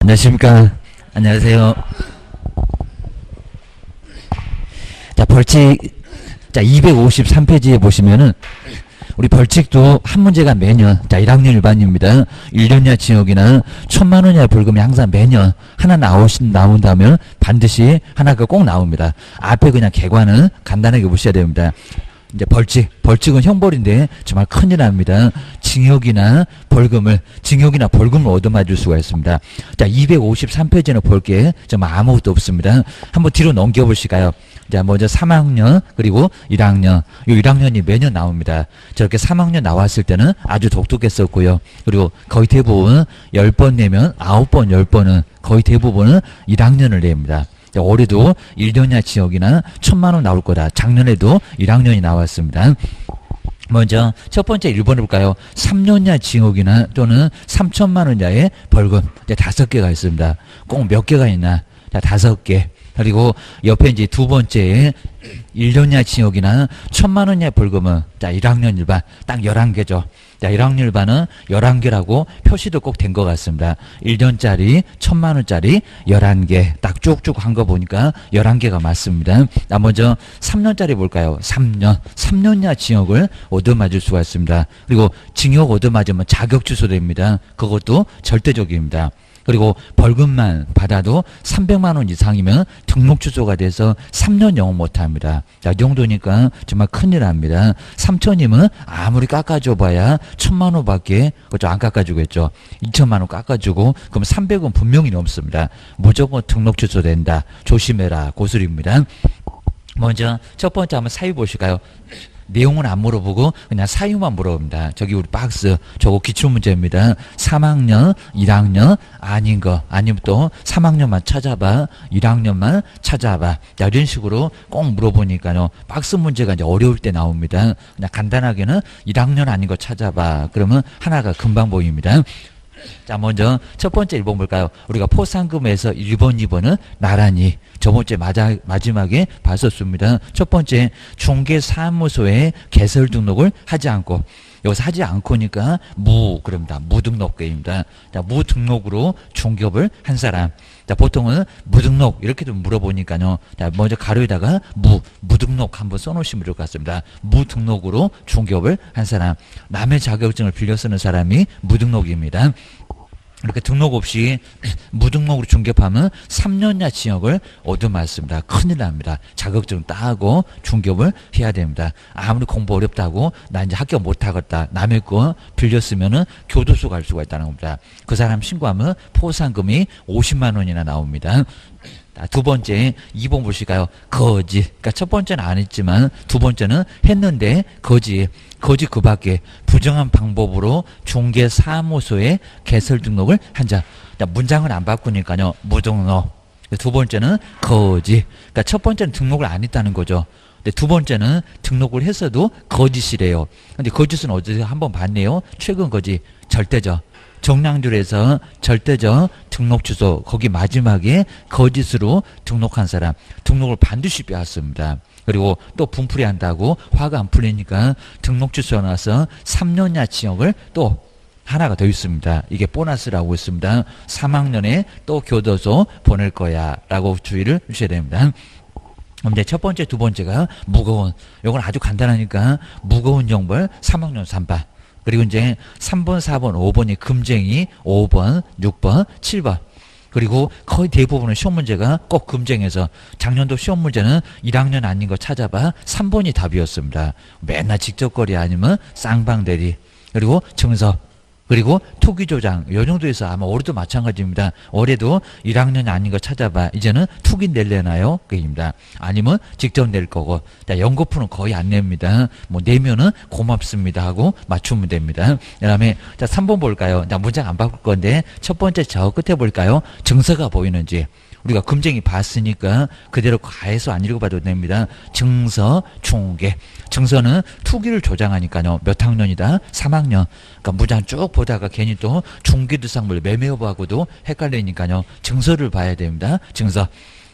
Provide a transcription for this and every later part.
안녕하십니까. 안녕하세요. 자, 벌칙, 자, 253페이지에 보시면은, 우리 벌칙도 한 문제가 매년, 자, 1학년 일반입니다. 1년이나 징역이나 1,000만 원 이하 벌금이 항상 매년 하나 나온다면 반드시 하나가 꼭 나옵니다. 앞에 그냥 개관은 간단하게 보셔야 됩니다. 이제 벌칙은 형벌인데 정말 큰일 납니다. 징역이나 벌금을 얻어맞을 수가 있습니다. 자, 253페이지는 볼게 정말 아무것도 없습니다. 한번 뒤로 넘겨보실까요? 자, 먼저 3학년 그리고 1학년, 이 1학년이 매년 나옵니다. 저렇게 3학년 나왔을 때는 아주 독특했었고요. 그리고 거의 대부분 10번 내면 9번, 10번은 거의 대부분은 1학년을 냅니다. 올해도 1년이나 징역이나 1,000만 원 나올 거다. 작년에도 1학년이 나왔습니다. 먼저 첫 번째 1번을 볼까요? 3년이나 징역이나 또는 3,000만 원 이하의 벌금. 5개가 있습니다. 꼭 몇 개가 있나? 자, 5개. 그리고 옆에 이제 두 번째 1년이나 징역이나 1,000만 원 이하의 벌금은 자, 1학년 일반 딱 11개죠. 자, 1학년 일반은 11개라고 표시도 꼭 된 것 같습니다. 1년짜리 1,000만 원짜리 11개 딱 쭉쭉 한 거 보니까 11개가 맞습니다. 자, 먼저 3년짜리 볼까요? 3년 이하 징역을 얻어맞을 수가 있습니다. 그리고 징역 얻어맞으면 자격 취소됩니다. 그것도 절대적입니다. 그리고 벌금만 받아도 300만 원 이상이면 등록 취소가 돼서 3년 영업 못합니다. 자, 이 정도니까 정말 큰일 납니다. 3천이면 아무리 깎아줘봐야 1,000만 원밖에 그죠 안 깎아주겠죠. 2천만 원 깎아주고 그럼 300원 분명히 넘습니다. 무조건 등록 취소된다. 조심해라. 고술입니다. 먼저 첫 번째 한번 사유 보실까요? 내용은 안 물어보고 그냥 사유만 물어봅니다. 저기 우리 박스 저거 기출문제입니다. 3학년 1학년 아닌 거 아니면 또 3학년만 찾아봐 1학년만 찾아봐. 자, 이런 식으로 꼭 물어보니까요. 박스 문제가 이제 어려울 때 나옵니다. 그냥 간단하게는 1학년 아닌 거 찾아봐. 그러면 하나가 금방 보입니다. 자, 먼저 첫 번째 1번 볼까요? 우리가 포상금에서 1번, 2번은 나란히 저번째 마지막에 봤었습니다. 첫 번째 중개사무소에 개설 등록을 하지 않고 여기서 하지 않고니까 그럽니다. 무등록계입니다. 자, 무등록으로 중개업을 한 사람. 자, 보통은 무등록 이렇게도 물어보니까요. 자, 먼저 가로에다가 무등록 한번 써놓으시면 좋을 것 같습니다. 무등록으로 중개업을 한 사람. 남의 자격증을 빌려 쓰는 사람이 무등록입니다. 이렇게 등록 없이 무등록으로 중개업하면 3년 이하 징역을 얻어맞습니다. 큰일 납니다. 자격증 따고 중개업을 해야 됩니다. 아무리 공부 어렵다고 나 이제 합격 못하겠다. 남의 거 빌렸으면은 교도소 갈 수가 있다는 겁니다. 그 사람 신고하면 포상금이 50만 원이나 나옵니다. 두 번째 2번 보실까요? 거지. 그러니까 첫 번째는 안 했지만 두 번째는 했는데 거지 그 밖에 부정한 방법으로 중개사무소에 개설 등록을 한 자. 문장을 안 바꾸니까요. 무등록. 두 번째는 거지. 그러니까 첫 번째는 등록을 안 했다는 거죠. 근데 두 번째는 등록을 했어도 거짓이래요. 근데 거짓은 어제 한번 봤네요. 최근 거짓 절대적. 정량줄에서 절대적 등록 취소 거기 마지막에 거짓으로 등록한 사람 등록을 반드시 빼앗습니다. 그리고 또 분풀이 한다고 화가 안 풀리니까 등록 취소가 나서 3년 이하 징역을 또 하나가 더 있습니다. 이게 보너스라고 있습니다. 3학년에 또 교도소 보낼 거야 라고 주의를 주셔야 됩니다. 이제 첫 번째 두 번째가 무거운 이건 아주 간단하니까 무거운 형벌 3학년 3반 그리고 이제 3번, 4번, 5번이 금쟁이, 5번, 6번, 7번. 그리고 거의 대부분의 시험 문제가 꼭 금쟁에서 작년도 시험 문제는 1학년 아닌 거 찾아봐 3번이 답이었습니다. 맨날 직접거리 아니면 쌍방대리. 그리고 증서. 그리고 투기 조장 이 정도에서 아마 올해도 마찬가지입니다. 올해도 1학년이 아닌 거 찾아봐. 이제는 투기 낼래나요? 그입니다. 아니면 직접 낼 거고. 자, 연거푸는 거의 안 냅니다. 내면은 고맙습니다 하고 맞추면 됩니다. 그다음에 자 3번 볼까요? 자, 문장 안 바꿀 건데 첫 번째 저 끝에 볼까요? 증서가 보이는지. 우리가 금쟁이 봤으니까 그대로 가해서 안 읽어봐도 됩니다. 증서, 중개. 증서는 투기를 조장하니까요. 몇 학년이다? 3학년. 그러니까 문장 쭉 보다가 괜히 또 중개대상물 매매여부하고도 헷갈리니까요. 증서를 봐야 됩니다. 증서.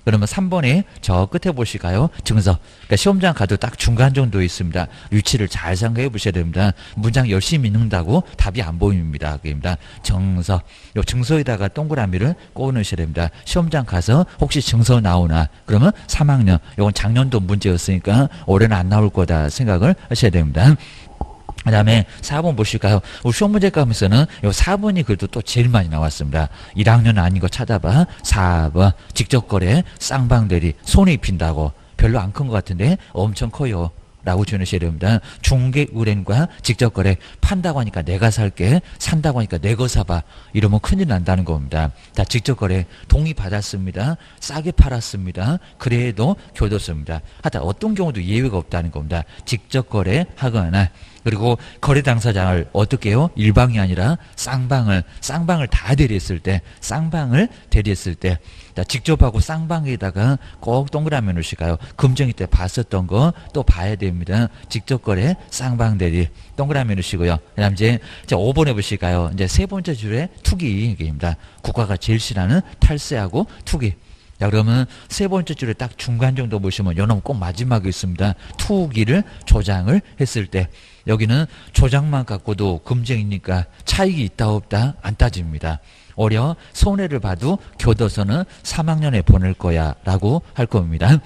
그러면 3번에 저 끝에 보실까요? 증서. 그러니까 시험장 가도 딱 중간 정도에 있습니다. 위치를 잘 생각해 보셔야 됩니다. 문장 열심히 읽는다고 답이 안 보입니다. 그입니다. 증서. 요 증서에다가 동그라미를 꽂아 놓으셔야 됩니다. 시험장 가서 혹시 증서 나오나 그러면 3학년. 요건 작년도 문제였으니까 올해는 안 나올 거다 생각을 하셔야 됩니다. 그 다음에 4번 보실까요? 우리 시험 문제 가면서는 요 4번이 그래도 또 제일 많이 나왔습니다. 1학년 아닌 거 찾아봐. 4번. 직접 거래, 쌍방대리, 손에 입힌다고. 별로 안 큰 것 같은데 엄청 커요. 라고 주셔야 됩니다. 중개 의뢰인과 직접 거래, 판다고 하니까 내가 살게, 산다고 하니까 내 거 사봐. 이러면 큰일 난다는 겁니다. 자, 직접 거래 동의 받았습니다. 싸게 팔았습니다. 그래도 교도소입니다. 하여튼 어떤 경우도 예외가 없다는 겁니다. 직접 거래 하거나 그리고 거래 당사자를 어떻게 해요? 일방이 아니라 쌍방을 다 대리했을 때, 쌍방을 대리했을 때, 자, 직접 하고 쌍방에다가 꼭 동그라미 놓으실까요? 금정이 때 봤었던 거 또 봐야 됩니다. 직접 거래, 쌍방 대리, 동그라미 놓으시고요. 그 다음 이제 5번에 보실까요? 이제 세 번째 줄에 투기입니다. 국가가 제일 싫어하는 탈세하고 투기. 자, 그러면 세 번째 줄에 딱 중간 정도 보시면 요놈 꼭 마지막에 있습니다. 투기를 조장을 했을 때 여기는 조장만 갖고도 금쟁이니까 차익이 있다 없다 안 따집니다. 오히려 손해를 봐도 교도소는 3학년에 보낼 거야 라고 할 겁니다.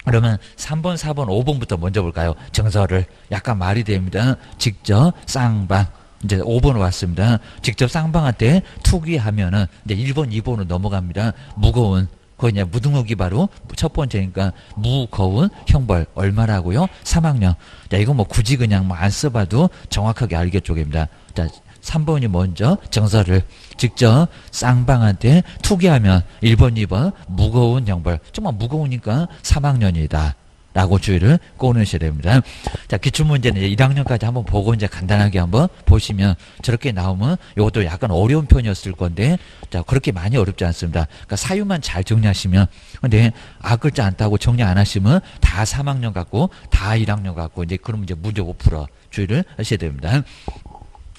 그러면 3번, 4번, 5번부터 먼저 볼까요? 정서를 약간 말이 됩니다. 직접 쌍방. 이제 5번 왔습니다. 직접 쌍방한테 투기하면은 이제 1번, 2번으로 넘어갑니다. 무거운. 거기 이제 무등록이 바로 첫 번째니까 무거운 형벌 얼마라고요? 3학년. 자, 이거 뭐 굳이 그냥 뭐 안 써봐도 정확하게 알겠죠입니다. 자, 3번이 먼저 정서를 직접 쌍방한테 투기하면 1번, 2번 무거운 형벌. 정말 무거우니까 3학년이다. 라고 주의를 꼽으셔야 됩니다. 자, 기출문제는 이제 1학년까지 한번 보고 이제 간단하게 한번 보시면 저렇게 나오면 이것도 약간 어려운 편이었을 건데, 자, 그렇게 많이 어렵지 않습니다. 그러니까 사유만 잘 정리하시면, 근데 글자 안 따고 정리 안 하시면 다 3학년 같고, 다 1학년 같고, 이제 그러면 이제 문제 5% 주의를 하셔야 됩니다.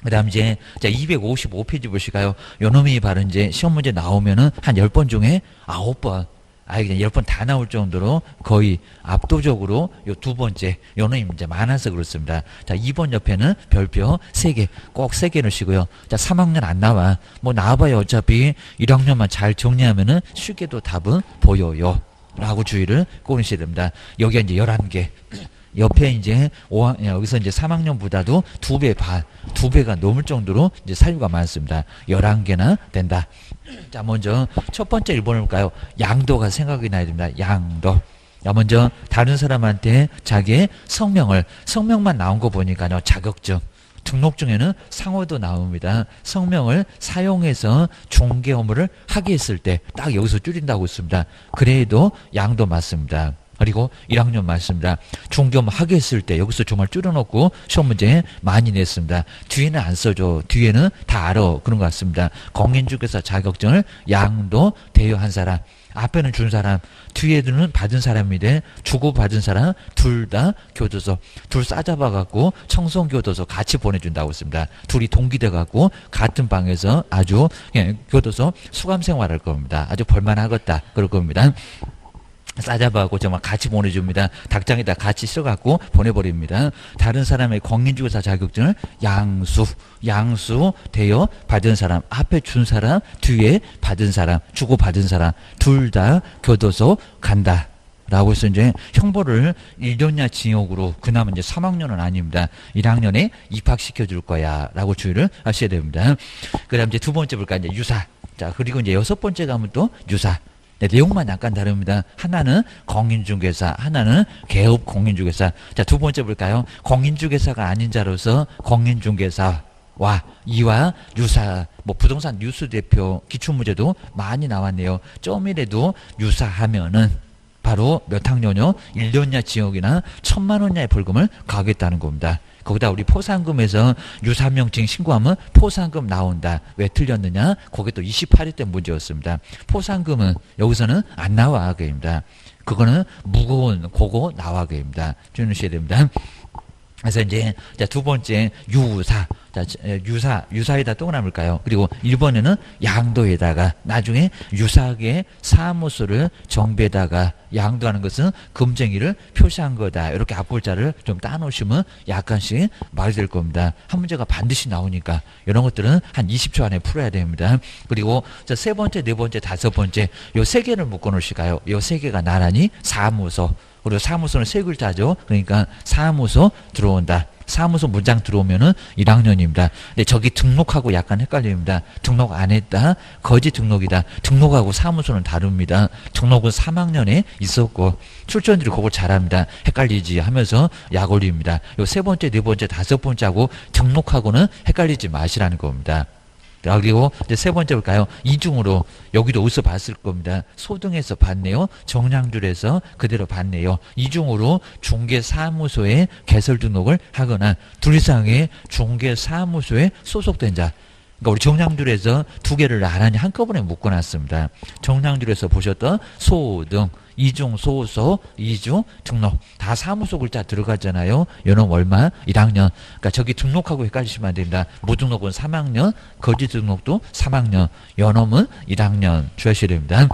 그 다음 이제, 자, 255페이지 보실까요? 요 놈이 바로 이제 시험 문제 나오면은 한 10번 중에 9번. 그냥 10번 다 나올 정도로 거의 압도적으로 요 두 번째, 요는 이제 많아서 그렇습니다. 자, 2번 옆에는 별표 3개, 꼭 3개 넣으시고요. 자, 3학년 안 나와. 뭐 나와봐야 어차피 1학년만 잘 정리하면은 쉽게도 답은 보여요. 라고 주의를 꼽으셔야 됩니다. 여기가 이제 11개. 옆에 이제 여기서 이제 3학년보다도 2배 반, 2배가 넘을 정도로 이제 사유가 많습니다. 11개나 된다. 자, 먼저 첫 번째 1번을 볼까요? 양도가 생각이 나야 됩니다. 양도. 자, 먼저 다른 사람한테 자기의 성명만 나온 거 보니까요. 자격증. 등록증에는 상호도 나옵니다. 성명을 사용해서 중개 업무를 하게 했을 때 딱 여기서 줄인다고 했습니다. 그래도 양도 맞습니다. 그리고 1학년 맞습니다. 중개업무 하게 했을 때 여기서 정말 줄여놓고 시험 문제 많이 냈습니다. 뒤에는 안 써줘. 뒤에는 다 알아. 그런 것 같습니다. 공인중개사 자격증을 양도 대여한 사람. 앞에는 준 사람, 뒤에는 받은 사람인데 주고 받은 사람 둘 다 교도소. 둘 싸잡아갖고 청송교도소 같이 보내준다고 했습니다. 둘이 동기돼갖고 같은 방에서 아주 교도소 수감생활할 겁니다. 아주 벌만하겠다. 그럴 겁니다. 싸잡아갖고 정말 같이 보내줍니다. 닭장에다 같이 써갖고 보내버립니다. 다른 사람의 공인중개사 자격증을 양수 대여 받은 사람, 앞에 준 사람, 뒤에 받은 사람, 주고 받은 사람 둘 다 교도소 간다. 라고 해서 이제 형벌을 1년이나 징역으로, 그나마 이제 3학년은 아닙니다. 1학년에 입학시켜 줄 거야. 라고 주의를 하셔야 됩니다. 그 다음 이제 두 번째 볼까? 이제 유사. 자, 그리고 이제 여섯 번째 가면 또 유사. 네, 내용만 약간 다릅니다. 하나는 공인중개사, 하나는 개업 공인중개사. 자, 두 번째 볼까요? 공인중개사가 아닌 자로서 공인중개사와 이와 유사, 뭐 부동산 뉴스 대표 기출문제도 많이 나왔네요. 좀이라도 유사하면은 바로 몇 학년요? 1년 이하 징역이나 1,000만 원 이하의 벌금을 가하겠다는 겁니다. 거기다 우리 포상금에서 유사명칭 신고하면 포상금 나온다. 왜 틀렸느냐? 그게 또 28회 때 문제였습니다. 포상금은 여기서는 안 나와. 그입니다. 그거는 무거운 그거 나와. 그입니다. 주의하셔야 됩니다. 그래서 이제 두 번째 유사. 자, 유사에다 동그라미일까요? 그리고 1번에는 양도에다가 나중에 유사하게 사무소를 정비에다가 양도하는 것은 금쟁이를 표시한 거다. 이렇게 앞글자를 좀 따놓으시면 약간씩 말이 될 겁니다. 한 문제가 반드시 나오니까 이런 것들은 한 20초 안에 풀어야 됩니다. 그리고 세 번째, 네 번째, 다섯 번째 요 세 개를 묶어 놓으실까요? 요 세 개가 나란히 사무소. 그리고 사무소는 세 글자죠. 그러니까 사무소 들어온다. 사무소 문장 들어오면은 1학년입니다. 근데 저기 등록하고 약간 헷갈립니다. 등록 안 했다. 거짓 등록이다. 등록하고 사무소는 다릅니다. 등록은 3학년에 있었고 출전들이 그걸 잘합니다. 헷갈리지 하면서 약 올립니다. 요 세 번째, 네 번째, 다섯 번째하고 등록하고는 헷갈리지 마시라는 겁니다. 그리고 이제 세 번째 볼까요? 이중으로 여기도 어디서 봤을 겁니다. 소등에서 봤네요. 정량줄에서 그대로 봤네요. 이중으로 중개사무소에 개설 등록을 하거나 둘 이상의 중개사무소에 소속된 자. 그러니까 우리 정량줄에서 두 개를 나란히 한꺼번에 묶어놨습니다. 정량줄에서 보셨던 소등, 이중 소소, 이중 등록 다 사무소 글자 들어가잖아요. 요놈 얼마? 1학년. 그러니까 저기 등록하고 헷갈리시면 안 됩니다. 무등록은 3학년, 거짓 등록도 3학년, 요놈은 1학년 주하셔야 됩니다.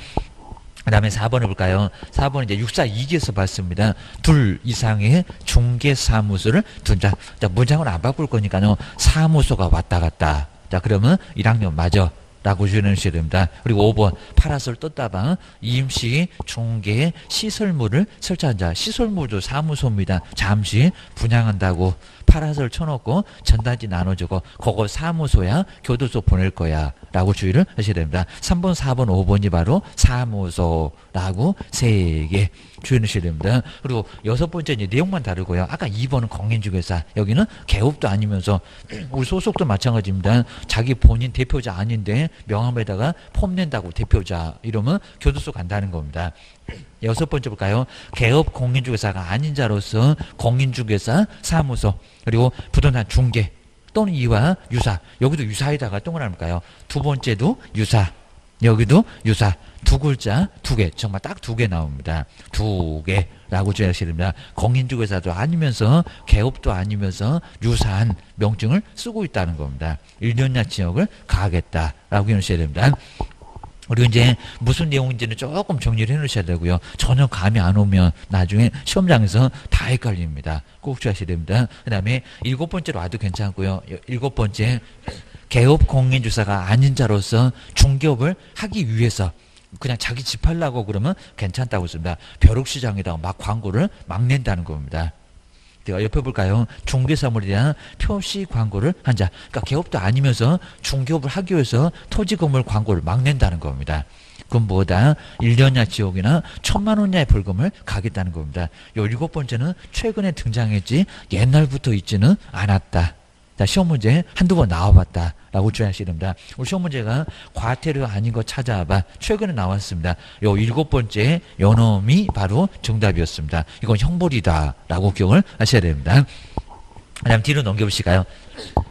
그 다음에 4번을 볼까요? 4번은 이제 642기에서 봤습니다. 둘 이상의 중개사무소를 둔다. 자, 문장을 안 바꿀 거니까요. 사무소가 왔다 갔다. 자, 그러면 1학년 맞아. 라고 주셔야 됩니다. 그리고 5번 파라솔 떴다방 임시 중개 시설물을 설치한 자. 시설물도 사무소입니다. 잠시 분양한다고 파라솔 쳐놓고 전단지 나눠주고 그거 사무소야 교도소 보낼 거야 라고 주의를 하셔야 됩니다. 3번 4번 5번이 바로 사무소라고 3개 주의를 하셔야 됩니다. 그리고 여섯 번째 이제 내용만 다르고요. 아까 2번은 공인중개사, 여기는 개업도 아니면서 우리 소속도 마찬가지입니다. 자기 본인 대표자 아닌데 명함에다가 폼 낸다고 대표자 이러면 교도소 간다는 겁니다. 여섯 번째 볼까요? 개업 공인중개사가 아닌 자로서 공인중개사 사무소, 그리고 부동산 중개 또는 이와 유사, 여기도 유사에다가 동그라미일까요? 두 번째도 유사, 여기도 유사, 두 글자 두 개, 정말 딱 두 개 나옵니다. 두 개라고 주의하셔야 됩니다. 공인중개사도 아니면서 개업도 아니면서 유사한 명칭을 쓰고 있다는 겁니다. 1년야 지역을 가하겠다라고 해놓으셔야 됩니다. 그리고 이제 무슨 내용인지는 조금 정리를 해놓으셔야 되고요. 전혀 감이 안 오면 나중에 시험장에서 다 헷갈립니다. 꼭 주의하셔야 됩니다. 그 다음에 7번째로 와도 괜찮고요. 7번째 개업 공인중개사가 아닌 자로서 중개업을 하기 위해서 그냥 자기 집 하려고 그러면 괜찮다고 씁니다. 벼룩시장에다가 막 광고를 막 낸다는 겁니다. 옆에 볼까요? 중개사물에 대한 표시 광고를 한 자. 그러니까 개업도 아니면서 중개업을 하기 위해서 토지 건물 광고를 막 낸다는 겁니다. 그럼 뭐다? 1년야 지옥이나 1,000만 원야의 벌금을 가겠다는 겁니다. 요 7번째는 최근에 등장했지 옛날부터 있지는 않았다. 자, 시험 문제 한두 번 나와봤다 라고 주의하셔야 됩니다. 우리 시험 문제가 과태료 아닌 거 찾아봐. 최근에 나왔습니다. 요 7번째 요놈이 바로 정답이었습니다. 이건 형벌이다 라고 기억을 하셔야 됩니다. 그 다음 뒤로 넘겨보실까요?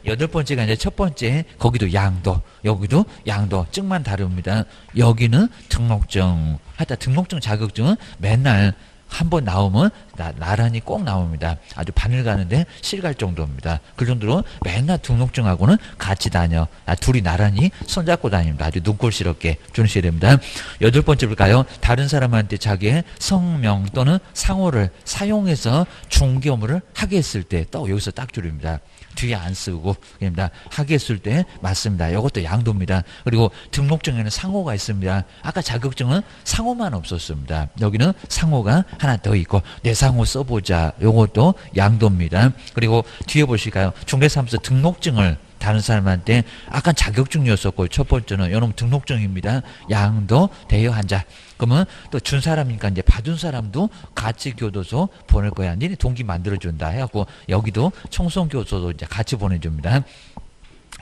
8번째가 이제 첫 번째, 거기도 양도, 여기도 양도, 증만 다릅니다. 여기는 등록증. 하여튼 등록증 자격증은 맨날 한 번 나오면 나란히 꼭 나옵니다. 아주 바늘 가는데 실 갈 정도입니다. 그 정도로 맨날 등록증하고는 같이 다녀. 둘이 나란히 손잡고 다닙니다. 아주 눈꼴시럽게 주셔야 됩니다. 8번째 볼까요? 다른 사람한테 자기의 성명 또는 상호를 사용해서 중개업무를 하게 했을 때 또 여기서 딱 줄입니다. 뒤에 안 쓰고 입니다. 하게 했을 때 맞습니다. 이것도 양도입니다. 그리고 등록증에는 상호가 있습니다. 아까 자격증은 상호만 없었습니다. 여기는 상호가 하나 더 있고 내 상호 써보자. 이것도 양도입니다. 그리고 뒤에 보실까요? 중개사무소 등록증을 다른 사람한테 아까 자격증이었었고 첫 번째는 이놈 등록증입니다. 양도 대여한 자. 그러면 또 준 사람이니까 이제 받은 사람도 같이 교도소 보낼 거야. 니네 동기 만들어준다 해갖고 여기도 청송교도소도 이제 같이 보내줍니다.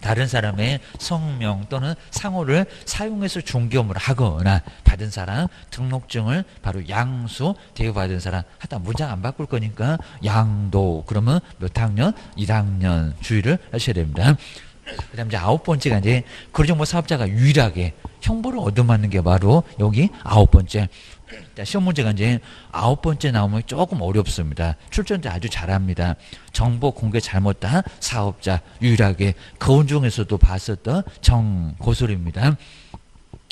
다른 사람의 성명 또는 상호를 사용해서 중개업무를 하거나 받은 사람 등록증을 바로 양수 대여받은 사람 하여튼 문장 안 바꿀 거니까 양도 그러면 몇 학년? 1학년 주의를 하셔야 됩니다. 그다음 이제 아홉 번째가 이제 거래정보 사업자가 유일하게 형벌을 얻어맞는 게 바로 여기 아홉 번째. 자, 시험 문제가 이제 아홉 번째 나오면 조금 어렵습니다. 출전자 아주 잘합니다. 정보 공개 잘못한 사업자 유일하게 거운 중에서도 봤었던 정고술입니다.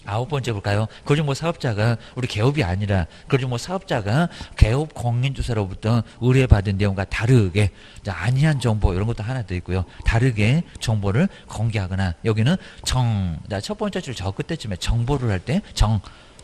아홉 번째 볼까요? 거래정보 사업자가 우리 개업이 아니라 거래정보 사업자가 개업 공인주사로부터 의뢰받은 내용과 다르게 아니한 정보 이런 것도 하나 더 있고요. 다르게 정보를 공개하거나 여기는 첫 번째 줄 저 끝에쯤에 정보를 할 때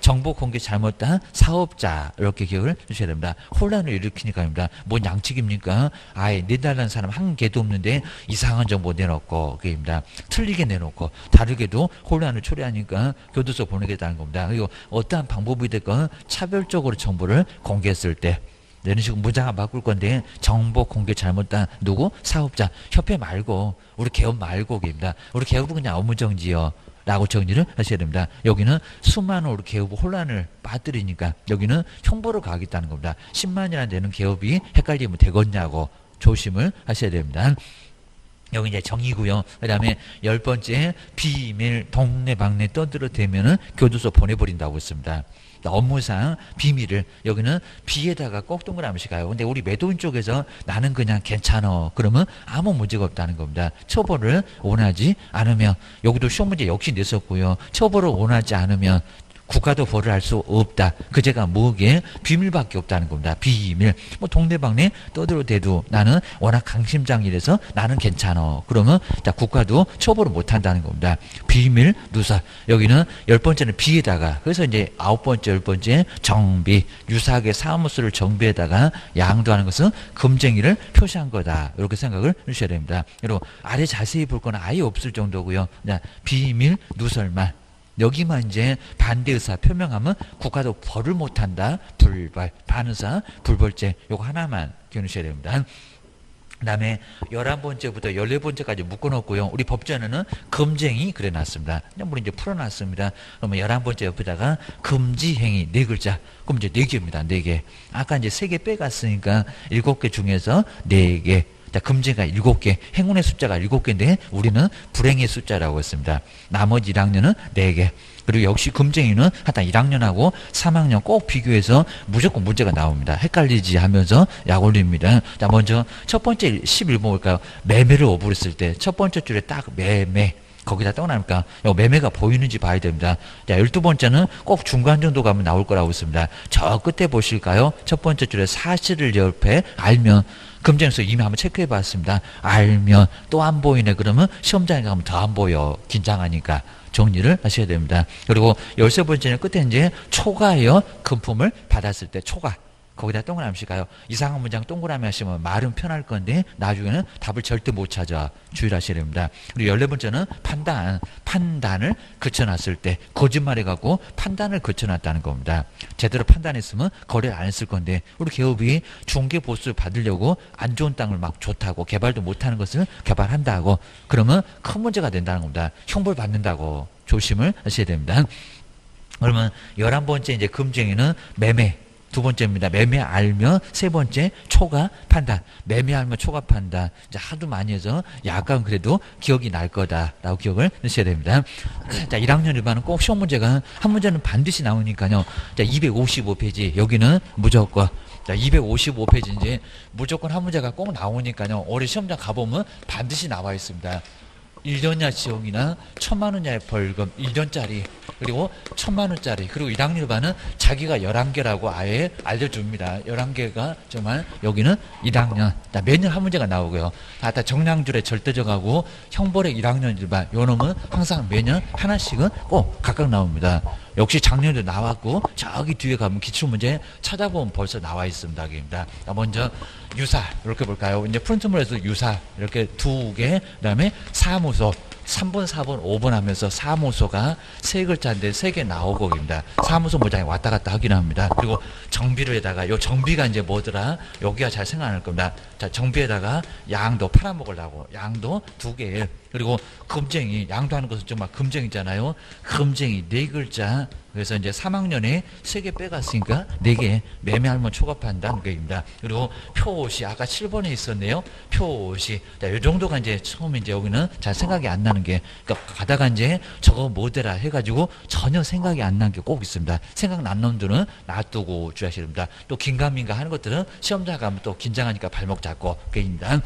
정보 공개 잘못한 사업자 이렇게 기억을 주셔야 됩니다. 혼란을 일으키니까입니다. 뭔 양측입니까? 아예 내달라는 사람 한 개도 없는데 이상한 정보 내놓고 그입니다. 틀리게 내놓고 다르게도 혼란을 초래하니까 교도소 보내겠다는 겁니다. 그리고 어떠한 방법이 됐건 차별적으로 정보를 공개했을 때 이런 식으로 문장을 바꿀 건데 정보 공개 잘못한 누구? 사업자. 협회 말고 우리 개업 말고 입니다. 우리 개업은 그냥 업무정지요. 라고 정리를 하셔야 됩니다. 여기는 수많은 우리 개업 혼란을 빠뜨리니까 여기는 형벌을 가하겠다는 겁니다. 10만이나 되는 개업이 헷갈리면 되겠냐고 조심을 하셔야 됩니다. 여기 이제 정의고요. 그 다음에 10번째 비밀 동네방네 떠들어대면은 교도소 보내버린다고 했습니다. 업무상 비밀을 여기는 비에다가 꼭 동그라미씩 가요. 근데 우리 매도인 쪽에서 나는 그냥 괜찮아. 그러면 아무 문제가 없다는 겁니다. 처벌을 원하지 않으면 여기도 시험 문제 역시 냈었고요. 처벌을 원하지 않으면 국가도 벌을 할 수 없다. 그 죄가 뭐게? 비밀밖에 없다는 겁니다. 비밀. 뭐 동네방네 떠들어대도 나는 워낙 강심장이라서 나는 괜찮아. 그러면 국가도 처벌을 못한다는 겁니다. 비밀 누설. 여기는 10번째는 비에다가 그래서 이제 9번째 10번째 정비. 유사하게 사무소를 정비에다가 양도하는 것은 금쟁이를 표시한 거다. 이렇게 생각을 하셔야 됩니다. 그리고 아래 자세히 볼 거는 아예 없을 정도고요. 비밀 누설만. 여기만 이제 반대의사 표명하면 국가도 벌을 못한다. 불벌, 반의사, 불벌죄 요거 하나만 기억하셔야 됩니다. 그 다음에 11번째부터 14번째까지 묶어놓고요. 우리 법전에는 금쟁이 그래놨습니다. 물론 이제 풀어놨습니다. 그러면 11번째 옆에다가 금지행위 4글자. 그럼 이제 4개입니다. 4개. 아까 이제 3개 빼갔으니까 7개 중에서 4개. 금지가 7개, 행운의 숫자가 7개인데 우리는 불행의 숫자라고 했습니다. 나머지 1학년은 4개. 그리고 역시 금쟁이는 하여튼 1학년하고 3학년 꼭 비교해서 무조건 문제가 나옵니다. 헷갈리지 하면서 약 올립니다. 자, 먼저 첫 번째 11번 볼까요? 매매를 오버했을 때 첫 번째 줄에 딱 매매. 거기다 떠나니까 매매가 보이는지 봐야 됩니다. 자, 12번째는 꼭 중간 정도 가면 나올 거라고 했습니다. 저 끝에 보실까요? 첫 번째 줄에 사실을 옆에 알면 금쟁에서 이미 한번 체크해 봤습니다. 알면 또 안 보이네. 그러면 시험장에 가면 더 안 보여. 긴장하니까. 정리를 하셔야 됩니다. 그리고 13번째는 끝에 이제 초과하여 금품을 받았을 때 초과. 거기다 동그라미 가요. 이상한 문장 동그라미 하시면 말은 편할 건데 나중에는 답을 절대 못 찾아. 주의를 하셔야 됩니다. 그리고 14번째는 판단을 그쳐놨을 때 거짓말해갖고 판단을 그쳐놨다는 겁니다. 제대로 판단했으면 거래를 안 했을 건데 우리 기업이 중개 보수를 받으려고 안 좋은 땅을 막 좋다고 개발도 못하는 것을 개발한다고 그러면 큰 문제가 된다는 겁니다. 형벌 받는다고 조심을 하셔야 됩니다. 그러면 11번째 이제 금쟁이는 매매. 두 번째입니다. 매매 알면 세 번째 초과 판단. 매매 알면 초과 판단. 이제 하도 많이 해서 약간 그래도 기억이 날 거다라고 기억을 하셔야 됩니다. 자, 1학년 일반은 꼭 시험 문제가 한 문제는 반드시 나오니까요. 자, 255페이지 여기는 무조건. 자, 255페이지 이제 무조건 한 문제가 꼭 나오니까요. 올해 시험장 가보면 반드시 나와 있습니다. 1년이나 지용이나 1,000만 원짜리 벌금 1년짜리 그리고 1,000만 원짜리 그리고 1학년 일반은 자기가 11개라고 아예 알려줍니다. 11개가 정말 여기는 1학년 매년 한 문제가 나오고요. 다 정량줄에 절대적하고 형벌의 1학년 일반 요 놈은 항상 매년 하나씩은 꼭 각각 나옵니다. 역시 작년에도 나왔고 저기 뒤에 가면 기출문제 찾아보면 벌써 나와 있습니다. 먼저 유사 이렇게 볼까요? 이제 프론트물에서 유사 이렇게 2개 그다음에 사무소 3번, 4번, 5번 하면서 사무소가 3글자인데 3개 나오고입니다. 사무소 모장이 왔다 갔다 하긴 합니다. 그리고 정비로에다가 요 정비가 이제 뭐더라? 여기가 잘 생각날 겁니다. 자, 정비에다가 양도 팔아먹으려고 양도 2개 그리고 금쟁이, 양도하는 것은 정말 금쟁이잖아요. 금쟁이 4글자. 그래서 이제 3학년에 3개 빼갔으니까 4개 매매하면 초과한다는 거입니다. 그리고 표시 아까 7번에 있었네요. 표시. 자, 이 정도가 이제 처음에 이제 여기는 잘 생각이 안 나는 게, 그러니까 가다가 이제 저거 뭐더라 해가지고 전혀 생각이 안 나는 게 꼭 있습니다. 생각난 놈들은 놔두고 주셔야 됩니다. 또 긴가민가 하는 것들은 시험장 가면 또 긴장하니까 발목 잡고 그입니다.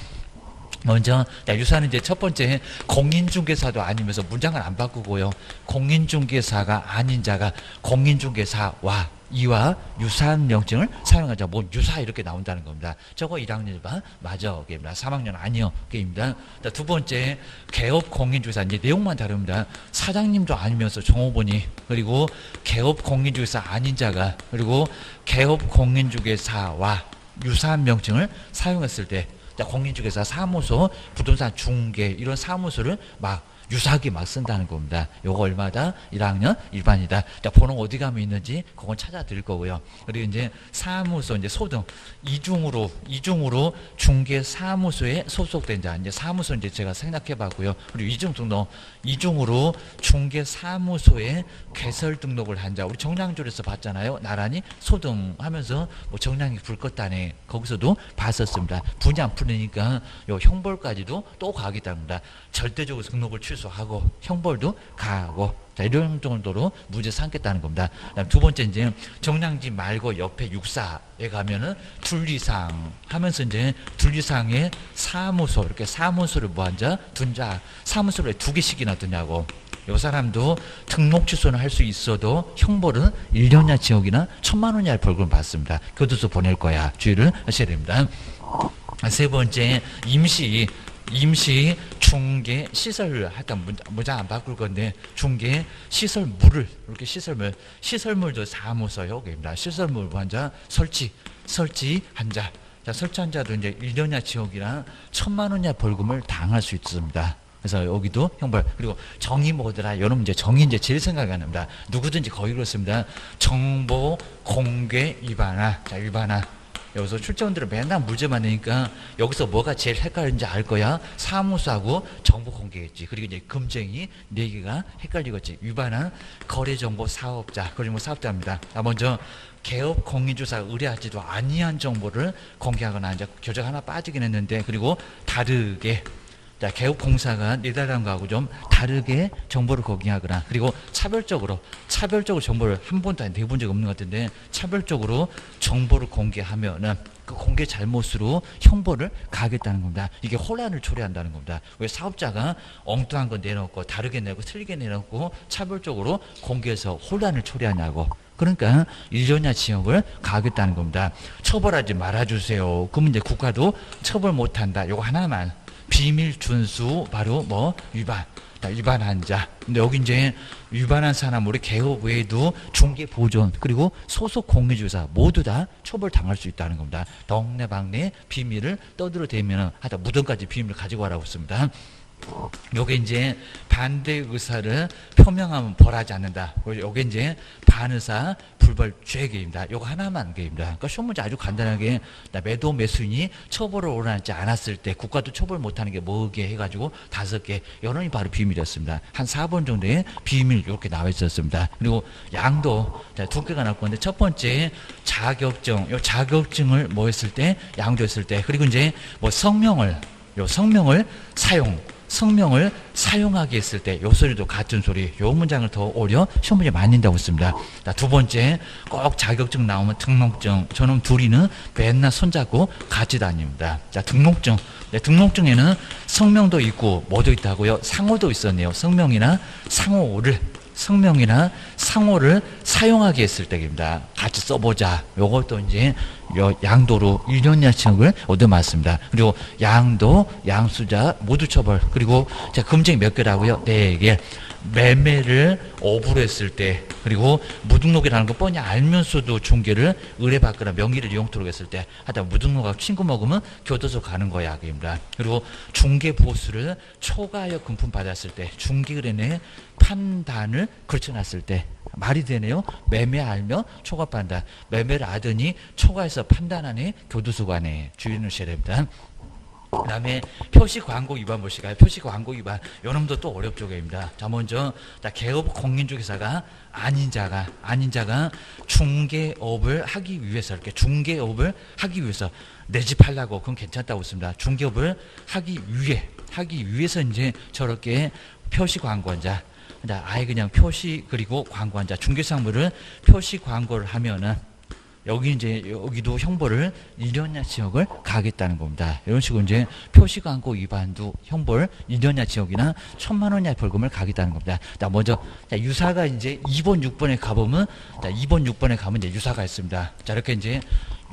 먼저 유사는 이제 첫 번째 공인중개사도 아니면서 문장을 안 바꾸고요. 공인중개사가 아닌 자가 공인중개사와 이와 유사한 명칭을 사용하자. 뭐 유사 이렇게 나온다는 겁니다. 저거 1학년 1반 맞아 게임니다. 3학년 아니요 게임입니다. 두 번째 개업 공인중개사 이제 내용만 다릅니다. 사장님도 아니면서 종업원이, 그리고 개업 공인중개사 아닌 자가, 그리고 개업 공인중개사와 유사한 명칭을 사용했을 때, 공인중개사, 사무소, 부동산 중개 이런 사무소를 막 유사하게 막 쓴다는 겁니다. 요거 얼마다? 1학년 1반이다. 자, 번호 어디 가면 있는지 그건 찾아 드릴 거고요. 그리고 이제 사무소, 이제 소등 이중으로 중개 사무소에 소속된 자, 이제 사무소 이제 제가 생각해 봤고요. 그리고 이중 등록, 이중으로 중개 사무소에 개설 등록을 한 자, 우리 정량조에서 봤잖아요. 나란히 소등하면서 뭐 정량이 불 껐다네. 거기서도 봤었습니다. 분이 안 풀리니까 요 형벌까지도 또 가겠답니다. 절대적으로 등록을 취소하고 형벌도 가하고, 자, 이런 정도로 무죄 삼겠다는 겁니다. 그다음 두 번째 이제 정량지 말고 옆에 육사에 가면은 둘리상 하면서 이제 둘리상에 사무소, 이렇게 사무소를 뭐한자 둔자, 사무소를 2개씩이나 두냐고. 요 사람도 등록 취소는 할 수 있어도 형벌은 1년이나 징역이나 1,000만 원 이하의 벌금을 받습니다. 교도소 보낼 거야. 주의를 하셔야 됩니다. 세 번째 임시 중개 시설, 하여튼 문장 안 바꿀 건데 중개 시설물을, 이렇게 시설물도 사무소요. 입니다. 시설물 환자 설치한 자. 자, 설치한 자도 이제 1년이나 징역이나 1,000만 원 이하 벌금을 당할 수 있습니다. 그래서 여기도 형벌. 그리고 정의 뭐더라? 여러분 이제 정의 이제 제일 생각이 안 납니다. 누구든지 거의 그렇습니다. 정보 공개 위반화. 자, 위반화. 여기서 출제원들은 맨날 문제만 내니까 여기서 뭐가 제일 헷갈리는지 알 거야. 사무소하고 정보 공개겠지. 그리고 이제 금쟁이 4개가 헷갈리겠지. 위반한 거래정보 사업자, 거래정보 사업자입니다. 먼저 개업 공인중개사가 의뢰하지도 아니한 정보를 공개하거나, 이제 교재가 하나 빠지긴 했는데, 그리고 다르게, 자, 개업공사가 내달라는 거하고 좀 다르게 정보를 공개하거나, 그리고 차별적으로 정보를 한 번도 아니 4본 적 없는 것 같은데, 차별적으로 정보를 공개하면은 그 공개 잘못으로 형벌을 가하겠다는 겁니다. 이게 혼란을 초래한다는 겁니다. 왜 사업자가 엉뚱한 거 내놓고 다르게 내고 틀리게 내놓고 차별적으로 공개해서 혼란을 초래하냐고. 그러니까 1년이나 징역을 가하겠다는 겁니다. 처벌하지 말아주세요. 그러면 이제 국가도 처벌 못한다. 요거 하나만. 비밀 준수 바로 뭐 위반한 자. 근데 여기 이제 위반한 사람, 우리 개업 외에도 중개 보존 그리고 소속 공인중개사 모두 다 처벌 당할 수 있다는 겁니다. 동네방네 비밀을 떠들어대면 하여튼 무덤까지 비밀을 가지고 와라고 했습니다. 요게 이제 반대 의사를 표명하면 벌하지 않는다. 요게 이제 반의사 불벌죄계입니다. 요거 하나만 계입니다. 그러니까 시험 문제 아주 간단하게 매도 매수인이 처벌을 원하지 않았을 때 국가도 처벌 못하는 게 뭐게 해가지고 5개. 요런이 바로 비밀이었습니다. 한 4번 정도의 비밀 이렇게 나와 있었습니다. 그리고 양도 2개가 나올 건데, 첫 번째 자격증. 요 자격증을 뭐 했을 때, 양도했을 때, 그리고 이제 뭐 성명을 사용하게 했을 때, 요 소리도 같은 소리. 요 문장을 더 오려 시험 문제 많이 낸다고 했습니다. 자, 두 번째, 꼭 자격증 나오면 등록증. 저놈 둘이는 맨날 손잡고 같이 다닙니다. 자, 등록증. 네, 등록증에는 성명도 있고 뭐도 있다고요? 상호도 있었네요. 성명이나 상호를 사용하게 했을 때입니다. 같이 써보자. 요것도 이제 양도로 1년 이하 징역을 얻어맞습니다. 그리고 양도, 양수자 모두 처벌. 그리고 자, 금쟁이 몇 개라고요? 4개. 매매를 업으로 했을 때, 그리고 무등록이라는 거 뻔히 알면서도 중개를 의뢰받거나 명의를 이용토록 했을 때, 하여튼 무등록하고 친구 먹으면 교도소 가는 거야. 그입니다. 그리고 중개 보수를 초과하여 금품 받았을 때, 중개의뢰인의 판단을 걸쳐놨을 때, 말이 되네요. 매매 알면 초과 판단. 매매를 하더니 초과해서 판단하니 교도소 가네. 주의를 하셔야 됩니다. 그 다음에 표시 광고 위반 보실까요? 표시 광고 위반. 요 놈도 또 어렵죠, 입니다. 자, 먼저, 자, 개업 공인중개사가 아닌 자가 중개업을 하기 위해서, 이렇게 중개업을 하기 위해서 내 집 하려고, 그건 괜찮다고 했습니다. 중개업을 하기 위해서 이제 저렇게 표시 광고한자. 자, 아예 그냥 표시 그리고 광고한자. 중개사물을 표시 광고를 하면은 여기 이제 여기도 형벌을 1년이나 징역을 가하겠다는 겁니다. 이런 식으로 이제 표시 광고 위반도 형벌 1년이나 징역이나 1,000만 원 이하 벌금을 가하겠다는 겁니다. 자, 먼저 자, 유사가 이제 2번 6번에 가보면 자, 2번 6번에 가면 이제 유사가 있습니다. 자, 이렇게 이제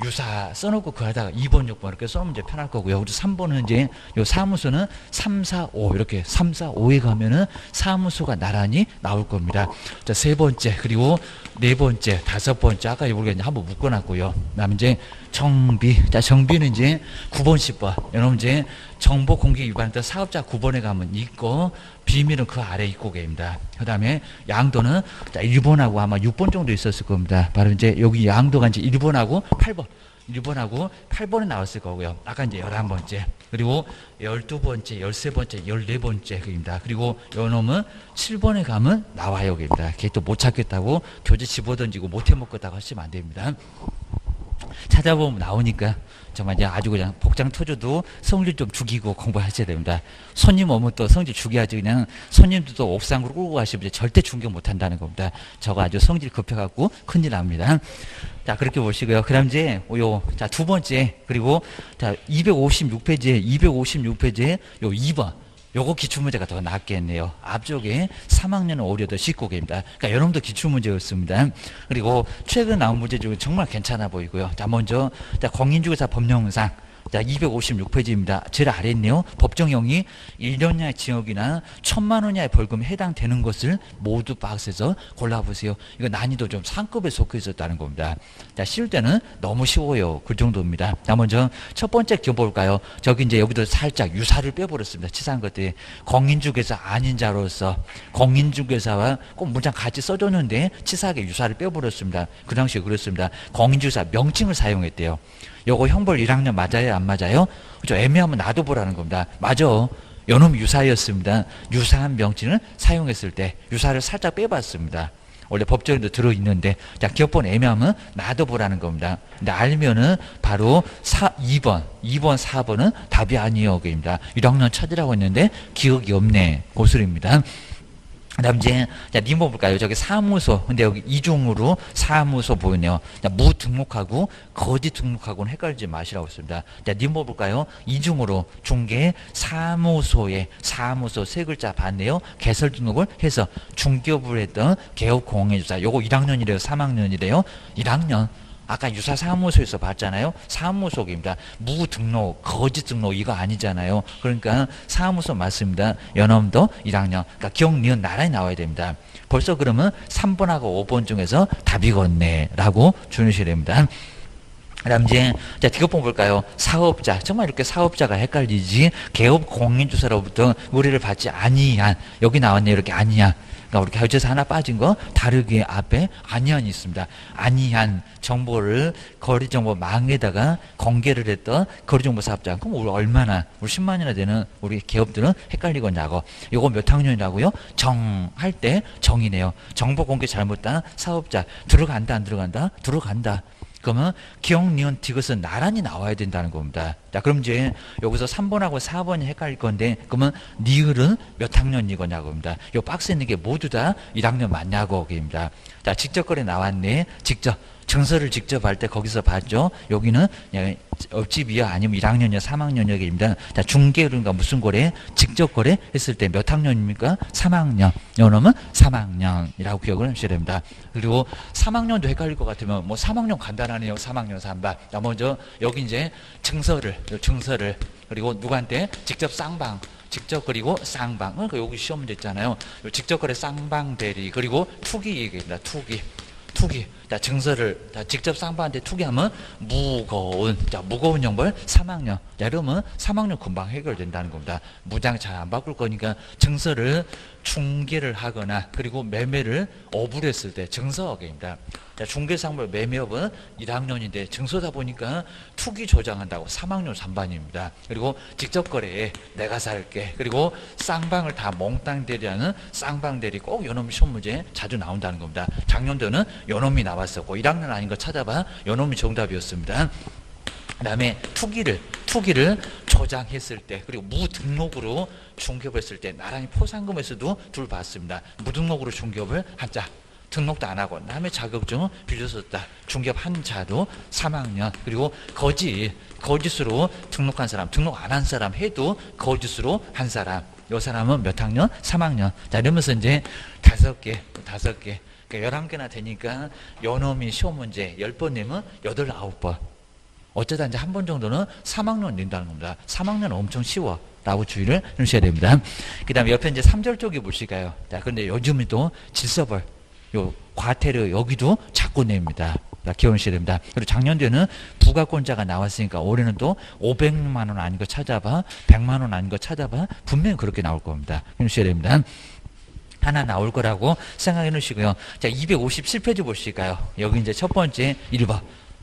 유사 써놓고 그 하다가 2번 6번 이렇게 써놓으면 이제 편할 거고요. 그리고 3번은 이제 요 사무소는 3, 4, 5 이렇게 3, 4, 5에 가면은 사무소가 나란히 나올 겁니다. 자, 세 번째 그리고 네 번째 다섯 번째 아까 우리가 이제 한번 묶어놨고요. 그다음 이제 정비. 자, 정비는 이제 9번 10번. 여러분 이제 정보 공개 위반했던 사업자 9번에 가면 있고 비밀은 그 아래 있고 계입니다. 그 다음에 양도는 자, 1번하고 아마 6번 정도 있었을 겁니다. 바로 이제 여기 양도가 이제 1번하고 8번. 1번하고 8번에 나왔을 거고요. 아까 이제 11번째. 그리고 12번째, 13번째, 14번째 그입니다. 그리고 요 놈은 7번에 가면 나와요 그입니다. 걔 또 못 찾겠다고 교재 집어던지고 못 해먹겠다고 하시면 안 됩니다. 찾아보면 나오니까 정말 이제 아주 그냥 복장 터져도 성질 좀 죽이고 공부하셔야 됩니다. 손님 오면 또 성질 죽여야지. 그냥 손님도 또 옥상으로 끌고 가시면 절대 충격 못 한다는 겁니다. 저거 아주 성질 급해갖고 큰일 납니다. 자, 그렇게 보시고요. 그 다음 이제 자, 두 번째 그리고 자 256페이지에 요 2번 요거 기출문제가 더 낫겠네요. 앞쪽에 3학년은 오히려 더 쉽고 계십니다. 그러니까 여러분도 기출문제였습니다. 그리고 최근 나온 문제 중에 정말 괜찮아 보이고요. 자, 먼저 자, 공인중개사 법령상 자, 256페이지입니다. 제일 아래 있네요. 법정형이 1년 이하의 징역이나 1,000만 원 이하의 벌금에 해당되는 것을 모두 박스에서 골라보세요. 이거 난이도 좀 상급에 속해 있었다는 겁니다. 자, 쉬울 때는 너무 쉬워요. 그 정도입니다. 자, 먼저 첫 번째 기억 볼까요? 저기 이제 여기도 살짝 유사를 빼버렸습니다. 치사한 것들이. 공인중개사 아닌 자로서 공인중개사와 꼭 문장 같이 써줬는데 치사하게 유사를 빼버렸습니다. 그 당시에 그랬습니다. 공인중개사 명칭을 사용했대요. 요거 형벌 1학년 맞아요? 안 맞아요? 그죠? 애매하면 놔둬보라는 겁니다. 맞아. 요놈 유사였습니다. 유사한 명칭을 사용했을 때 유사를 살짝 빼봤습니다. 원래 법정에도 들어있는데 자, 기억번 애매하면 놔둬보라는 겁니다. 근데 알면은 바로 2번, 4번은 답이 아니에요. 그입니다. 1학년 찾으라고 했는데 기억이 없네. 고술입니다. 그 다음 이제, 자, 니모 볼까요? 저기 사무소. 근데 여기 이중으로 사무소 보이네요. 자, 무등록하고 거짓 등록하고는 헷갈리지 마시라고 했습니다. 자, 니모 볼까요? 이중으로 중개 사무소에 사무소 세 글자 봤네요. 개설 등록을 해서 중개업을 했던 개업 공인주사. 요거 1학년이래요? 3학년이래요? 1학년. 아까 유사 사무소에서 봤잖아요. 사무소입니다. 무등록, 거짓 등록 이거 아니잖아요. 그러니까 사무소 맞습니다. 연엄도 1학년. 그러니까 기억, 니은 나란히 나와야 됩니다. 벌써 그러면 3번하고 5번 중에서 답이겠네 라고 주무셔야 됩니다. 그 다음 이제, 자, 뒷부분 볼까요? 사업자. 정말 이렇게 사업자가 헷갈리지. 개업 공인주사로부터 의뢰를 받지 아니한. 여기 나왔네요. 이렇게 아니한. 그러니까 우리 교재에서 하나 빠진 거 다르게 앞에 아니한이 있습니다. 아니한 정보를 거리정보망에다가 공개를 했던 거리정보 사업자. 그럼 우리 얼마나 우리 10만이나 되는 우리 기업들은 헷갈리겠냐고. 이거 몇 학년이라고요? 정할 때 정이네요. 정보 공개 잘못한 사업자. 들어간다 안 들어간다? 들어간다. 그러면 기억, 니은, 디귿은 나란히 나와야 된다는 겁니다. 자, 그럼 이제 여기서 3번하고 4번이 헷갈릴 건데 그러면 니을은 몇 학년이거냐고 합니다. 이 박스에 있는 게 모두 다 1학년 맞냐고 입니다. 자, 직접거래 나왔네. 직접. 증서를 직접 할 때 거기서 봤죠. 여기는 옆집이야 아니면 1학년이야 3학년이야입니다. 자, 중개론가 무슨 거래? 직접 거래 했을 때 몇 학년입니까? 3학년. 요놈은 3학년이라고 기억을 하셔야 됩니다. 그리고 3학년도 헷갈릴 것 같으면 뭐 3학년 간단하네요. 3학년 3반. 자, 먼저 여기 이제 증서를 그리고 누구한테 직접 쌍방. 직접 그리고 쌍방. 그러니까 여기 시험 문제 있잖아요. 직접 거래 쌍방 대리 그리고 투기 얘기입니다. 투기. 자, 증서를 자, 직접 쌍방한테 투기하면 무거운. 자, 무거운 형벌 3학년. 자, 이러면 3학년 금방 해결된다는 겁니다. 무장 잘 안 바꿀 거니까 증서를 중개를 하거나 그리고 매매를 어불했을 때 증서업입니다. 자, 중개사무소 매매업은 1학년인데 증서다 보니까 투기 조장한다고 3학년 3반입니다. 그리고 직접 거래에 내가 살게. 그리고 쌍방을 다 몽땅 대리하는 쌍방 대리 꼭 요놈 시험 문제 자주 나온다는 겁니다. 작년도는 요놈이 나왔었고 1학년 아닌 거 찾아봐 요놈이 정답이었습니다. 그 다음에 투기를 조장했을 때 그리고 무등록으로 중개업을 했을 때 나란히 포상금에서도 둘 봤습니다. 무등록으로 중개업을 한자 등록도 안 하고 남의 자격증 빌려줬다. 중개업 한 자도 3학년. 그리고 거짓으로 등록한 사람, 등록 안 한 사람 해도 거짓으로 한 사람. 이 사람은 몇 학년? 3학년. 자, 이러면서 이제 5개. 그러니까 11개나 되니까 요놈이 시험 문제 10번 내면 8, 9번. 어쩌다 이제 한 번 정도는 3학년 낸다는 겁니다. 3학년은 엄청 쉬워. 라고 주의를 해주셔야 됩니다. 그 다음에 옆에 이제 3절 쪽에 보실까요? 자, 근데 요즘은 또 질서벌. 요 과태료 여기도 자꾸 냅니다. 기억하셔야 됩니다. 그리고 작년도에는 부가권자가 나왔으니까 올해는 또 500만 원 아닌 거 찾아봐, 100만 원 아닌 거 찾아봐, 분명히 그렇게 나올 겁니다. 기억하셔야 됩니다. 하나 나올 거라고 생각해 놓으시고요. 자, 257페이지 보실까요? 여기 이제 첫 번째 1번.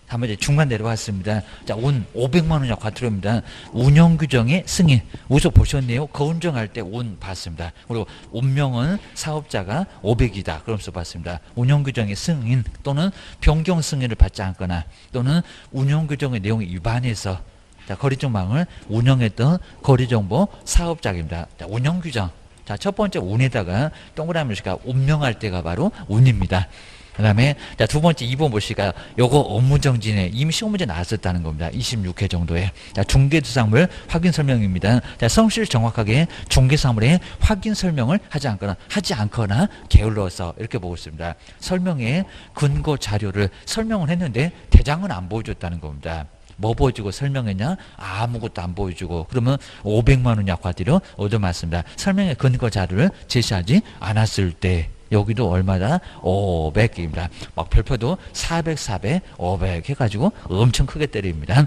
한번 이제 중간 내려왔습니다. 자, 운 500만 원이냐 과태료입니다. 운영 규정의 승인. 우서 보셨네요. 거운정할 때 운 봤습니다. 그리고 운명은 사업자가 500이다. 그러면서 봤습니다. 운영 규정의 승인 또는 변경 승인을 받지 않거나 또는 운영 규정의 내용에 위반해서 자, 거래정망을 운영했던 거래정보 사업자입니다. 자, 운영 규정. 자, 첫 번째 운에다가 동그라미를 운명할 때가 바로 운입니다. 그 다음에 자, 두 번째 2번 보실까요? 요거 업무정지네. 이미 시험 문제 나왔었다는 겁니다. 26회 정도에. 자, 중개수사물 확인 설명입니다. 자, 성실 정확하게 중개사물의 확인 설명을 하지 않거나 게을러서 이렇게 보고 있습니다. 설명의 근거 자료를 설명을 했는데 대장은 안 보여줬다는 겁니다. 뭐 보여주고 설명했냐? 아무것도 안 보여주고 그러면 500만 원 약화들여 얻어맞습니다. 설명의 근거 자료를 제시하지 않았을 때 여기도 얼마다? 500개입니다. 막 별표도 400, 500 해가지고 엄청 크게 때립니다.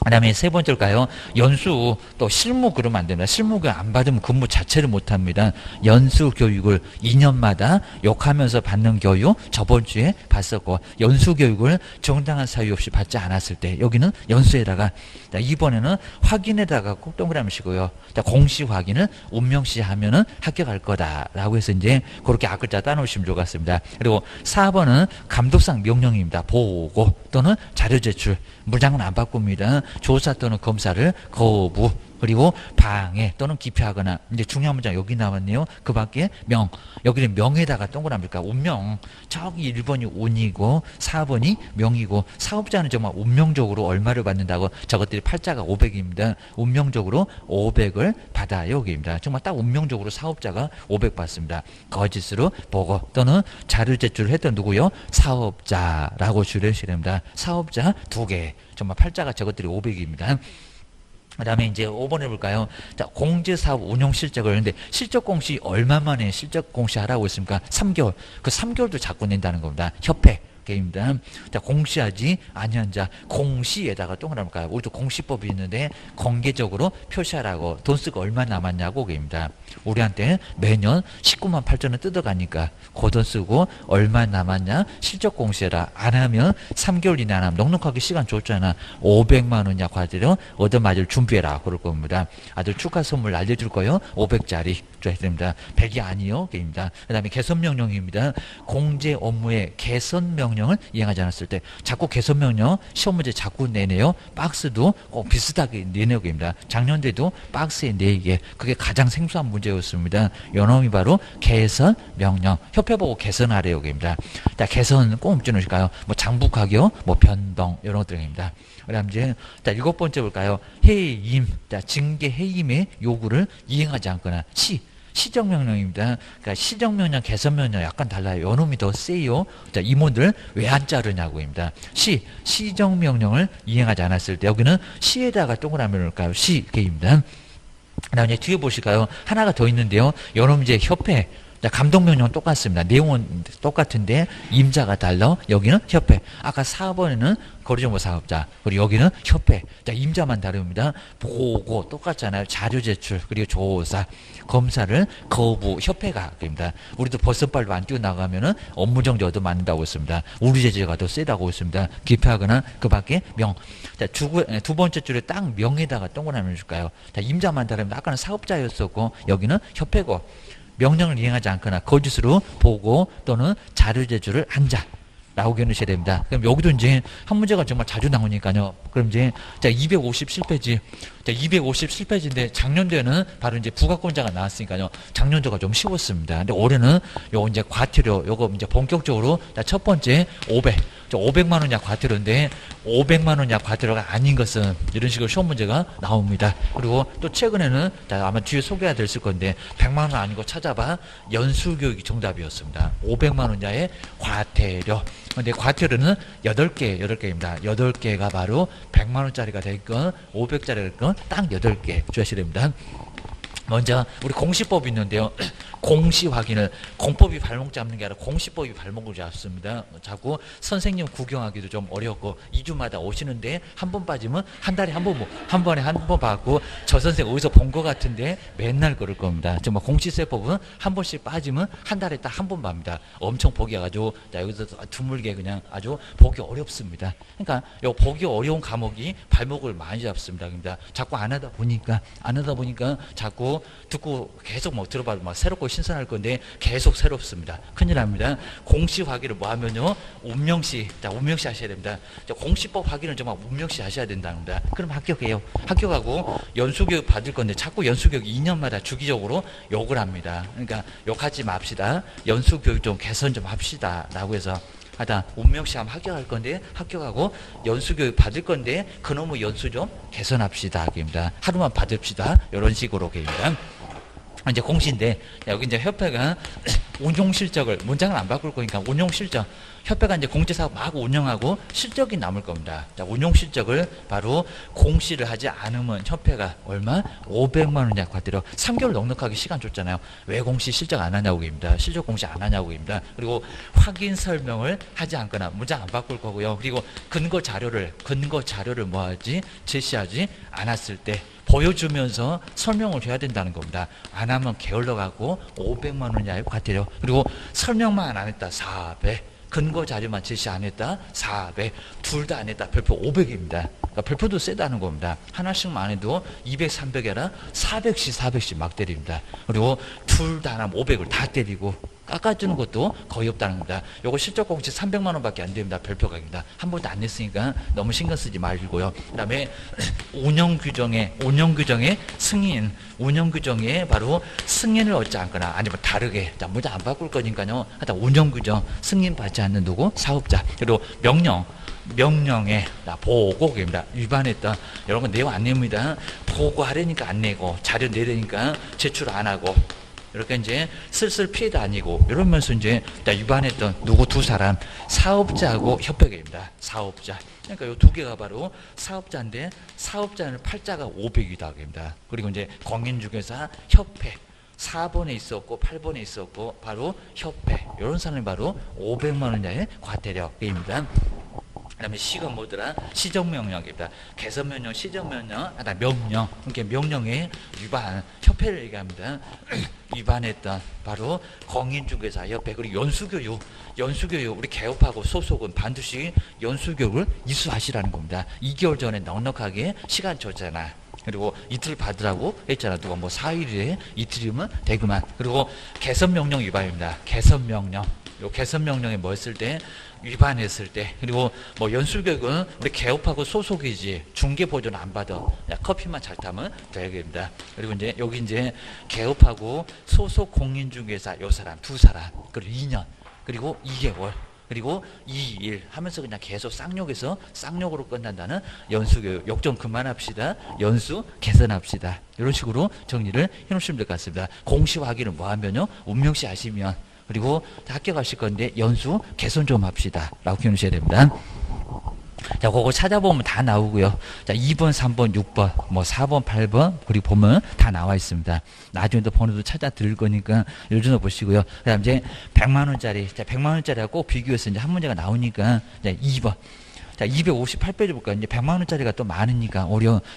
그 다음에 세 번째일까요? 연수 또 실무 그러면 안 됩니다. 실무 교육 안 받으면 근무 자체를 못 합니다. 연수 교육을 2년마다 욕하면서 받는 교육 저번 주에 봤었고 연수 교육을 정당한 사유 없이 받지 않았을 때 여기는 연수에다가 자, 이번에는 확인에다가 꼭 동그라미 치고요. 자, 공시 확인을 운명시 하면은 합격할 거다라고 해서 이제 그렇게 앞글자 따놓으시면 좋겠습니다. 그리고 4번은 감독상 명령입니다. 보고 또는 자료 제출 무장은 안 바꿉니다. 조사 또는 검사를 거부 그리고 방해 또는 기피하거나 이제 중요한 문장 여기 나왔네요. 그 밖에 여기는 명에다가 동그라미니까 운명 저기 1번이 운이고 4번이 명이고 사업자는 정말 운명적으로 얼마를 받는다고 저것들이 팔자가 500입니다. 운명적으로 500을 받아요. 여기입니다. 정말 딱 운명적으로 사업자가 500 받습니다. 거짓으로 보고 또는 자료 제출을 했던 누구요? 사업자라고 줄여주셔야 됩니다. 사업자 2개 정말 팔자가 저것들이 500입니다. 그 다음에 이제 5번 해볼까요? 자, 공제사업 운용 실적을 했는데 실적 공시 얼마 만에 실적 공시 하라고 했습니까? 3개월. 그 3개월도 자꾸 낸다는 겁니다. 협회. 입니다. 자, 공시하지 아니한 자 공시에다가 동그라미일까요? 우리도 공시법이 있는데 공개적으로 표시하라고 돈 쓰고 얼마 남았냐고 입니다. 우리한테 매년 19만 8천원 뜯어가니까 그 돈 쓰고 얼마 남았냐 실적 공시해라. 안 하면 3개월 이내 안 하면 넉넉하게 시간 줬잖아. 500만 원이야 과태료 얻어맞을 준비해라 그럴 겁니다. 아들 축하 선물 알려줄 거요. 500짜리 줘야 됩니다. 100이 아니요. 입니다. 그 다음에 개선명령입니다. 공제 업무의 개선명령을 이행하지 않았을 때 자꾸 개선명령 시험 문제 자꾸 내네요. 박스도 꼭 비슷하게 내내고입니다. 작년도에도 박스에 4개 그게 가장 생소한 문제였습니다. 요놈이 바로 개선명령 협회 보고 개선하래요. 입니다. 자, 개선 꼭 묻혀놓으실까요? 뭐 장부 가격 뭐 변동 이런 것들입니다. 그 다음 이제 자 7번째 볼까요? 해임 자 징계 해임의 요구를 이행하지 않거나 시정명령입니다. 그러니까 시정명령, 개선명령 약간 달라요. 요놈이 더 세요. 자, 이모들 왜 안 자르냐고입니다. 시정명령을 이행하지 않았을 때 여기는 시에다가 동그라미를 넣을까요? 시계입니다. 그 다음에 뒤에 보실까요? 하나가 더 있는데요. 요놈 이제 협회. 자, 감독명령은 똑같습니다. 내용은 똑같은데 임자가 달라. 여기는 협회. 아까 4번에는 거리정보 사업자. 그리고 여기는 협회. 자, 임자만 다릅니다. 보고 똑같잖아요. 자료 제출 그리고 조사 검사를 거부 협회가 됩니다. 우리도 버선발로 안 뛰어나가면은 업무정지 얻어맞는다고 했습니다. 우리 제재가 더 세다고 했습니다. 기피하거나 그 밖에 명. 자, 두 번째 줄에 딱 명에다가 동그라미 줄까요? 자, 임자만 다릅니다. 아까는 사업자였었고 여기는 협회고 명령을 이행하지 않거나 거짓으로 보고 또는 자료 제출을 한 자. 라고 겨누셔야 됩니다. 그럼 여기도 이제 한 문제가 정말 자주 나오니까요. 그럼 이제 자 257페이지. 자 257페이지인데 작년도에는 바로 이제 부가권자가 나왔으니까요. 작년도가 좀 쉬웠습니다. 근데 올해는 요 이제 과태료 요거 이제 본격적으로 첫 번째 500만 원 이하 과태료인데 500만 원 이하 과태료가 아닌 것은 이런 식으로 시험 문제가 나옵니다. 그리고 또 최근에는 자 아마 뒤에 소개가 됐을 건데 100만 원 아니고 찾아봐 연수교육이 정답이었습니다. 500만 원 이하의 과태료. 근데 과태료는 8개입니다. 8개가 바로 100만 원짜리가 됐건 500짜리가 됐건 딱 8개 주셔야 됩니다. 먼저 우리 공시법이 있는데요. 공시 확인을 공법이 발목 잡는 게 아니라 공시법이 발목을 잡습니다. 자꾸 선생님 구경하기도 좀 어렵고 2주마다 오시는데 한 번 빠지면 한 달에 한 번 한 번에 한 번 받고 저 선생 어디서 본 것 같은데 맨날 그럴 겁니다. 정말 공시세법은 한 번씩 빠지면 한 달에 딱 한 번 봅니다. 엄청 보기 아주 여기서 드물게 그냥 아주 보기 어렵습니다. 그러니까 요 보기 어려운 과목이 발목을 많이 잡습니다. 그러니까 자꾸 안 하다 보니까 자꾸 듣고 계속 뭐 들어봐도 막 새롭고 신선할 건데 계속 새롭습니다. 큰일 납니다. 공시 확인을 뭐 하면요. 운명시. 자, 운명시 하셔야 됩니다. 자, 공시법 확인을 정말 운명시 하셔야 된답니다. 그럼 합격해요. 합격하고 연수교육 받을 건데 자꾸 연수교육 2년마다 주기적으로 욕을 합니다. 그러니까 욕하지 맙시다. 연수교육 좀 개선 좀 합시다. 라고 해서 하다 운명시험 합격할 건데 합격하고 연수교육 받을 건데 그놈의 연수 좀 개선합시다. 입니다. 하루만 받읍시다. 이런 식으로 입니다. 이제 공시인데 여기 이제 협회가 운용 실적을 문장을 안 바꿀 거니까 운용 실적 협회가 이제 공제사업 막 운영하고 실적이 남을 겁니다. 자, 운용 실적을 바로 공시를 하지 않으면 협회가 얼마? 500만 원 이하 과태료. 3개월 넉넉하게 시간 줬잖아요. 왜 공시 실적 안 하냐고 입니다. 실적 공시 안 하냐고 입니다. 그리고 확인 설명을 하지 않거나 문장 안 바꿀 거고요. 그리고 근거 자료를 뭐 하지? 제시하지 않았을 때 보여주면서 설명을 해야 된다는 겁니다. 안 하면 게을러 갖고 500만 원 이하의 과태료. 그리고 설명만 안 했다 400. 근거 자료만 제시 안 했다 400. 둘 다 안 했다 별표 500입니다. 그러니까 별표도 세다는 겁니다. 하나씩만 안 해도 200, 300이 아니라 400씩 막 때립니다. 그리고 둘 다 안 하면 500을 다 때리고 깎아주는 것도 거의 없다는 겁니다. 요거 실적 공시 300만 원밖에 안 됩니다. 별표가입니다. 한 번도 안 냈으니까 너무 신경 쓰지 말고요. 그다음에 운영 규정의 승인, 운영 규정에 바로 승인을 얻지 않거나 아니면 다르게 자 문장 안 바꿀 거니까요. 하여튼 운영 규정 승인 받지 않는 누구 사업자 그리고 명령에 보고입니다. 위반했다. 이런 건 내용 안 냅니다. 보고하려니까 안 내고 자료 내려니까 제출 안 하고. 이렇게 이제 슬슬 피해 다니고 이러면서 이제 위반했던 누구 두 사람 사업자하고 협회계입니다. 사업자. 그러니까 이 두 개가 바로 사업자인데 사업자는 팔자가 500이다 합니다. 그리고 이제 공인중개사 협회 4번에 있었고 8번에 있었고 바로 협회 이런 사람이 바로 500만 원 이하의 과태료입니다. 그 다음에 시건 뭐더라? 시정명령입니다. 개선명령, 시정명령, 명령. 이렇게 명령의 위반, 협회를 얘기합니다. 위반했던 바로 공인중개사 협회 그리고 연수교육, 우리 개업하고 소속은 반드시 연수교육을 이수하시라는 겁니다. 2개월 전에 넉넉하게 시간 줬잖아. 그리고 이틀 받으라고 했잖아. 누가 뭐 4일에 이틀이면 되구만. 그리고 개선명령 위반입니다. 개선명령. 요 개선명령에 뭐 했을 때 위반했을 때 그리고 뭐 연수교육은 우리 개업하고 소속이지 중개 보조는 안 받아. 커피만 잘 타면 되겠습니다. 그리고 이제 여기 이제 개업하고 소속 공인중개사 요 사람 두 사람 그리고 2년 그리고 2개월 그리고 2일 하면서 그냥 계속 쌍욕에서 쌍욕으로 끝난다는 연수교육 욕 좀 그만합시다. 연수 개선합시다. 이런 식으로 정리를 해놓으시면 될 것 같습니다. 공시 확인은 뭐 하면요 운명시 하시면 그리고 합격하실 건데 연수 개선 좀 합시다 라고 해놓으셔야 됩니다. 자, 그거 찾아보면 다 나오고요. 자, 2번, 3번, 6번, 뭐 4번, 8번, 그리고 보면 다 나와 있습니다. 나중에 또 번호도 찾아 드릴 거니까 요즘에 보시고요. 그 다음 이제 100만 원짜리, 자, 100만 원짜리하고 꼭 비교해서 이제 한 문제가 나오니까, 자, 2번. 자, 258페이지 볼까요? 이제 100만 원짜리가 또 많으니까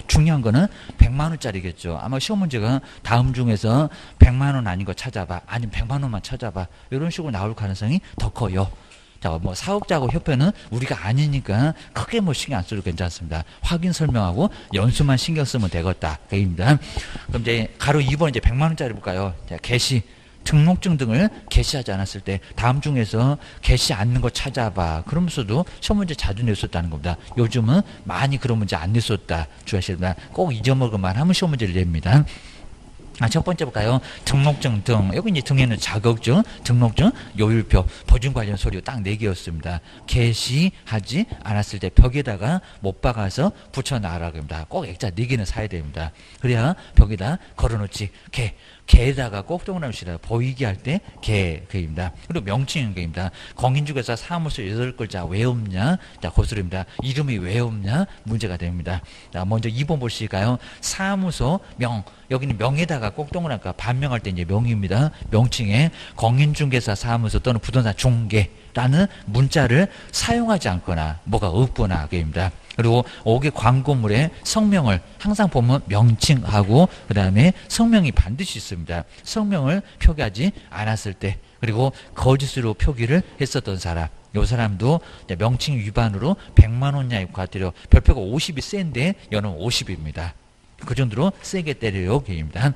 중요한 거는 100만 원짜리겠죠. 아마 시험 문제가 다음 중에서 100만 원 아닌 거 찾아봐. 아니면 100만 원만 찾아봐. 이런 식으로 나올 가능성이 더 커요. 자, 뭐 사업자하고 협회는 우리가 아니니까 크게 뭐 신경 안 써도 괜찮습니다. 확인 설명하고 연수만 신경 쓰면 되겠다. 그입니다. 그럼 이제 가로 2번 이제 100만 원짜리 볼까요? 자, 개시 등록증 등을 게시하지 않았을 때 다음 중에서 게시 않는 거 찾아봐. 그러면서도 시험 문제 자주 냈었다는 겁니다. 요즘은 많이 그런 문제 안 냈었다. 주의하시면 꼭 잊어먹을만 하면 시험 문제를 냅니다. 첫 번째 볼까요? 등록증 등. 여기 이제 등에는 자격증, 등록증, 요율표, 보증 관련 서류 딱 4개였습니다. 게시하지 않았을 때 벽에다가 못 박아서 붙여놔라 합니다. 꼭 액자 4개는 사야 됩니다. 그래야 벽에다 걸어놓지. 개에다가 꼭 동그라미시다. 보이게 할 때 개입니다. 그리고 명칭입니다. 공인중개사 사무소 8글자 왜 없냐? 자, 고스입니다. 이름이 왜 없냐? 문제가 됩니다. 자, 먼저 2번 보실까요? 사무소 명. 여기는 명에다가 꼭 동그라미가 반명할 때 이제 명입니다. 명칭에 공인중개사 사무소 또는 부동산 중개라는 문자를 사용하지 않거나 뭐가 없거나 그입니다. 그리고 5개 광고물의 성명을 항상 보면 명칭하고 그 다음에 성명이 반드시 있습니다. 성명을 표기하지 않았을 때 그리고 거짓으로 표기를 했었던 사람 이 사람도 명칭 위반으로 100만 원 이하의 과태료 별표가 50이 센데 여는 50입니다. 그 정도로 세게 때려요. 게임입니다.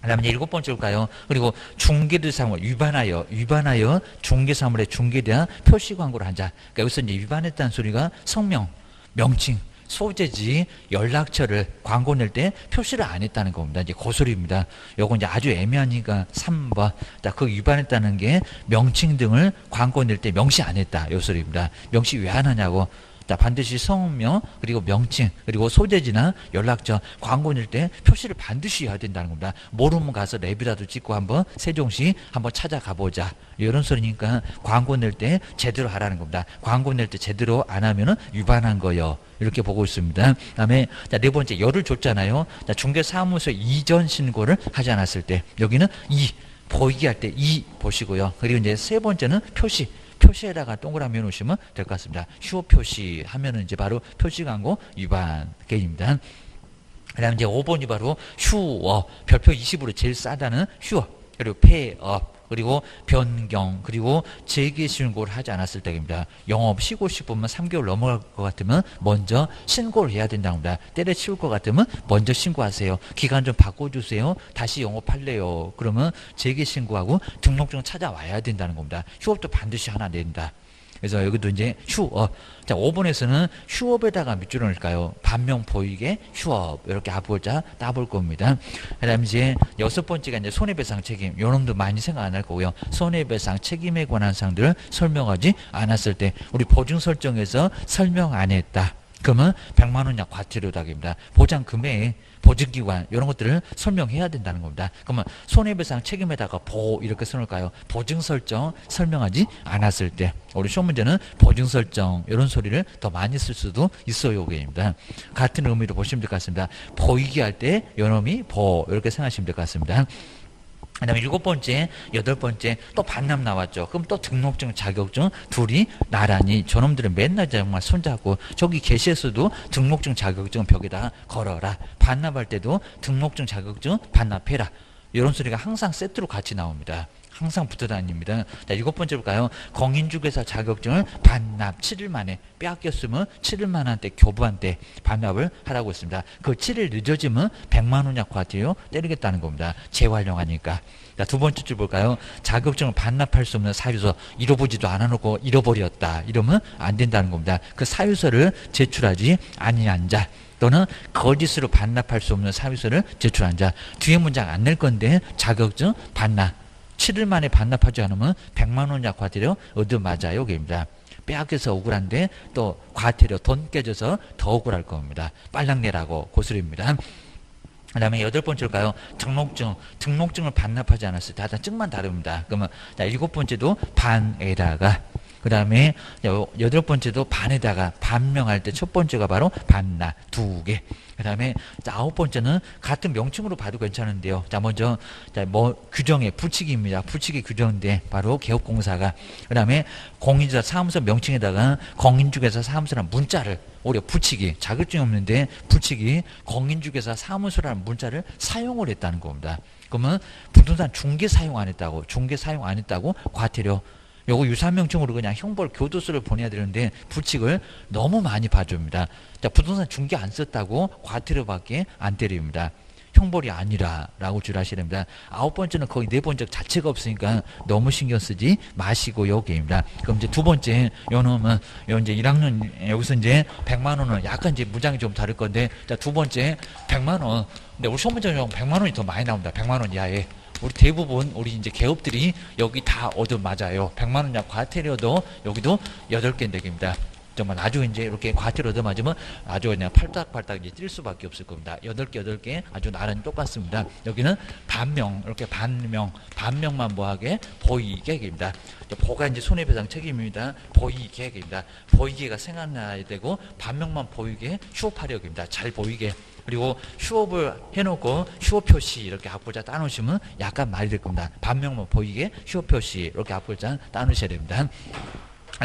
그 다음에 7번째 볼까요? 그리고 중개를 사물 위반하여 중개사물에 중개대한 표시 광고를 한 자. 그러니까 여기서 이제 위반했다는 소리가 성명, 명칭, 소재지, 연락처를 광고 낼 때 표시를 안 했다는 겁니다. 이제 고소리입니다. 요건 이제 아주 애매하니까 3번. 그 위반했다는 게 명칭 등을 광고 낼 때 명시 안 했다. 요 소리입니다. 명시 왜 안 하냐고. 자, 반드시 성명, 그리고 명칭, 그리고 소재지나 연락처, 광고 낼 때 표시를 반드시 해야 된다는 겁니다. 모르면 가서 랩이라도 찍고 한번 세종시 한번 찾아가 보자. 이런 소리니까 광고 낼 때 제대로 하라는 겁니다. 광고 낼 때 제대로 안 하면은 위반한 거요. 이렇게 보고 있습니다. 그 다음에, 자, 4번째, 열을 줬잖아요. 자, 중개사무소 이전 신고를 하지 않았을 때, 여기는 보이게 할 때 보시고요. 그리고 이제 3번째는 표시에다가 동그라미 놓으시면 될 것 같습니다. 휴업 표시 하면은 이제 바로 표시 광고 위반 개입니다. 그 다음에 이제 5번이 바로 휴업, 별표 20으로 제일 싸다는 휴업, 그리고 폐업, 그리고 변경, 그리고 재개 신고를 하지 않았을 때입니다. 영업 쉬고 싶으면 3개월 넘어갈 것 같으면 먼저 신고를 해야 된다고 합니다. 때려치울 것 같으면 먼저 신고하세요. 기간 좀 바꿔주세요. 다시 영업할래요. 그러면 재개 신고하고 등록증 찾아와야 된다는 겁니다. 휴업도 반드시 하나 낸다. 그래서 여기도 이제 휴업. 자, 5번에서는 휴업에다가 밑줄을 넣을까요? 반명 보이게 휴업. 이렇게 앞글자 따볼 겁니다. 그 다음에 이제 6번째가 이제 손해배상 책임. 요 놈도 많이 생각 안 할 거고요. 손해배상 책임에 관한 사항들을 설명하지 않았을 때, 우리 보증 설정에서 설명 안 했다. 그러면 100만 원 이하 과태료당입니다. 보장 금액, 보증기관 이런 것들을 설명해야 된다는 겁니다. 그러면 손해배상 책임에다가 이렇게 써놓을까요? 보증 설정 설명하지 않았을 때, 우리 시험 문제는 보증 설정 이런 소리를 더 많이 쓸 수도 있어요. 그입니다. 같은 의미로 보시면 될 것 같습니다. 보이게 할 때 요놈이 이렇게 생각하시면 될 것 같습니다. 그 다음에 7번째, 8번째 또 반납 나왔죠. 그럼 또 등록증, 자격증 둘이 나란히, 저놈들은 맨날 정말 손잡고, 저기 게시에서도 등록증, 자격증 벽에다 걸어라. 반납할 때도 등록증, 자격증 반납해라. 이런 소리가 항상 세트로 같이 나옵니다. 항상 붙어 다닙니다. 자, 7번째 볼까요? 공인중개사 자격증을 반납 7일 만에 빼앗겼으면 7일 만한테 교부한테 반납을 하라고 했습니다. 그 7일 늦어지면 100만 원 이하 과태료 때리겠다는 겁니다. 재활용하니까. 자, 2번째 줄 볼까요? 자격증을 반납할 수 없는 사유서 잃어보지도 않아놓고 잃어버렸다. 이러면 안 된다는 겁니다. 그 사유서를 제출하지 아니한 자, 또는 거짓으로 반납할 수 없는 사유서를 제출한 자. 뒤에 문장 안 낼 건데 자격증 반납 7일 만에 반납하지 않으면 100만 원 이하 과태료 얻어맞아요. 여기입니다. 빼앗겨서 억울한데 또 과태료 돈 깨져서 더 억울할 겁니다. 빨랑 내라고 고소리입니다. 그 다음에 8번째일까요? 등록증을 반납하지 않았을 때, 증만 다릅니다. 그러면 7번째도 반에다가, 그 다음에 여덟 번째도 반에다가 반명할 때 첫 번째가 바로 반납 2개. 그 다음에 아홉 번째는 같은 명칭으로 봐도 괜찮은데요. 자, 먼저 규정의 부칙입니다. 부칙의 규정인데 바로 개업공사가, 그 다음에 공인주사 사무소 명칭에다가 공인중개사 사무소라는 문자를, 오히려 부칙이 자격증이 없는데 부칙이 공인중개사 사무소라는 문자를 사용을 했다는 겁니다. 그러면 부동산 중개 사용 안 했다고, 중개 사용 안 했다고 과태료, 요거 유사명칭으로 그냥 형벌 교도소를 보내야 되는데 부칙을 너무 많이 봐줍니다. 자, 부동산 중개 안 썼다고 과태료밖에 안 때립니다. 형벌이 아니라 라고 주의하셔야 됩니다. 아홉 번째는 거의 네 번째 자체가 없으니까 너무 신경 쓰지 마시고 요게입니다. 그럼 이제 두 번째 요놈은 요 이제 1학년 여기서 이제 100만 원은 약간 이제 문장이 좀 다를 건데, 자, 두 번째 100만 원. 근데 우리 시험문제는 100만 원이 더 많이 나옵니다. 100만 원 이하에. 우리 대부분 우리 이제 개업들이 여기 다 얻어맞아요. 100만 원 이하 과태료도 여기도 8개 내기입니다. 정말 아주 이제 이렇게 과태료 얻어맞으면 아주 그냥 팔딱팔딱 이제 뛸 수밖에 없을 겁니다. 8개 아주 나란히 똑같습니다. 여기는 반명, 이렇게 반명만 뭐하게 보이게입니다. 보가 이제 손해배상 책임입니다. 보이게입니다. 보이게가 생각나야 되고 반명만 보이게 휴업하려입니다. 잘 보이게. 그리고 휴업을 해놓고 휴업 표시 이렇게 앞글자 따놓으시면 약간 말이 될 겁니다. 반명만 보이게 휴업 표시 이렇게 앞글자 따놓으셔야 됩니다.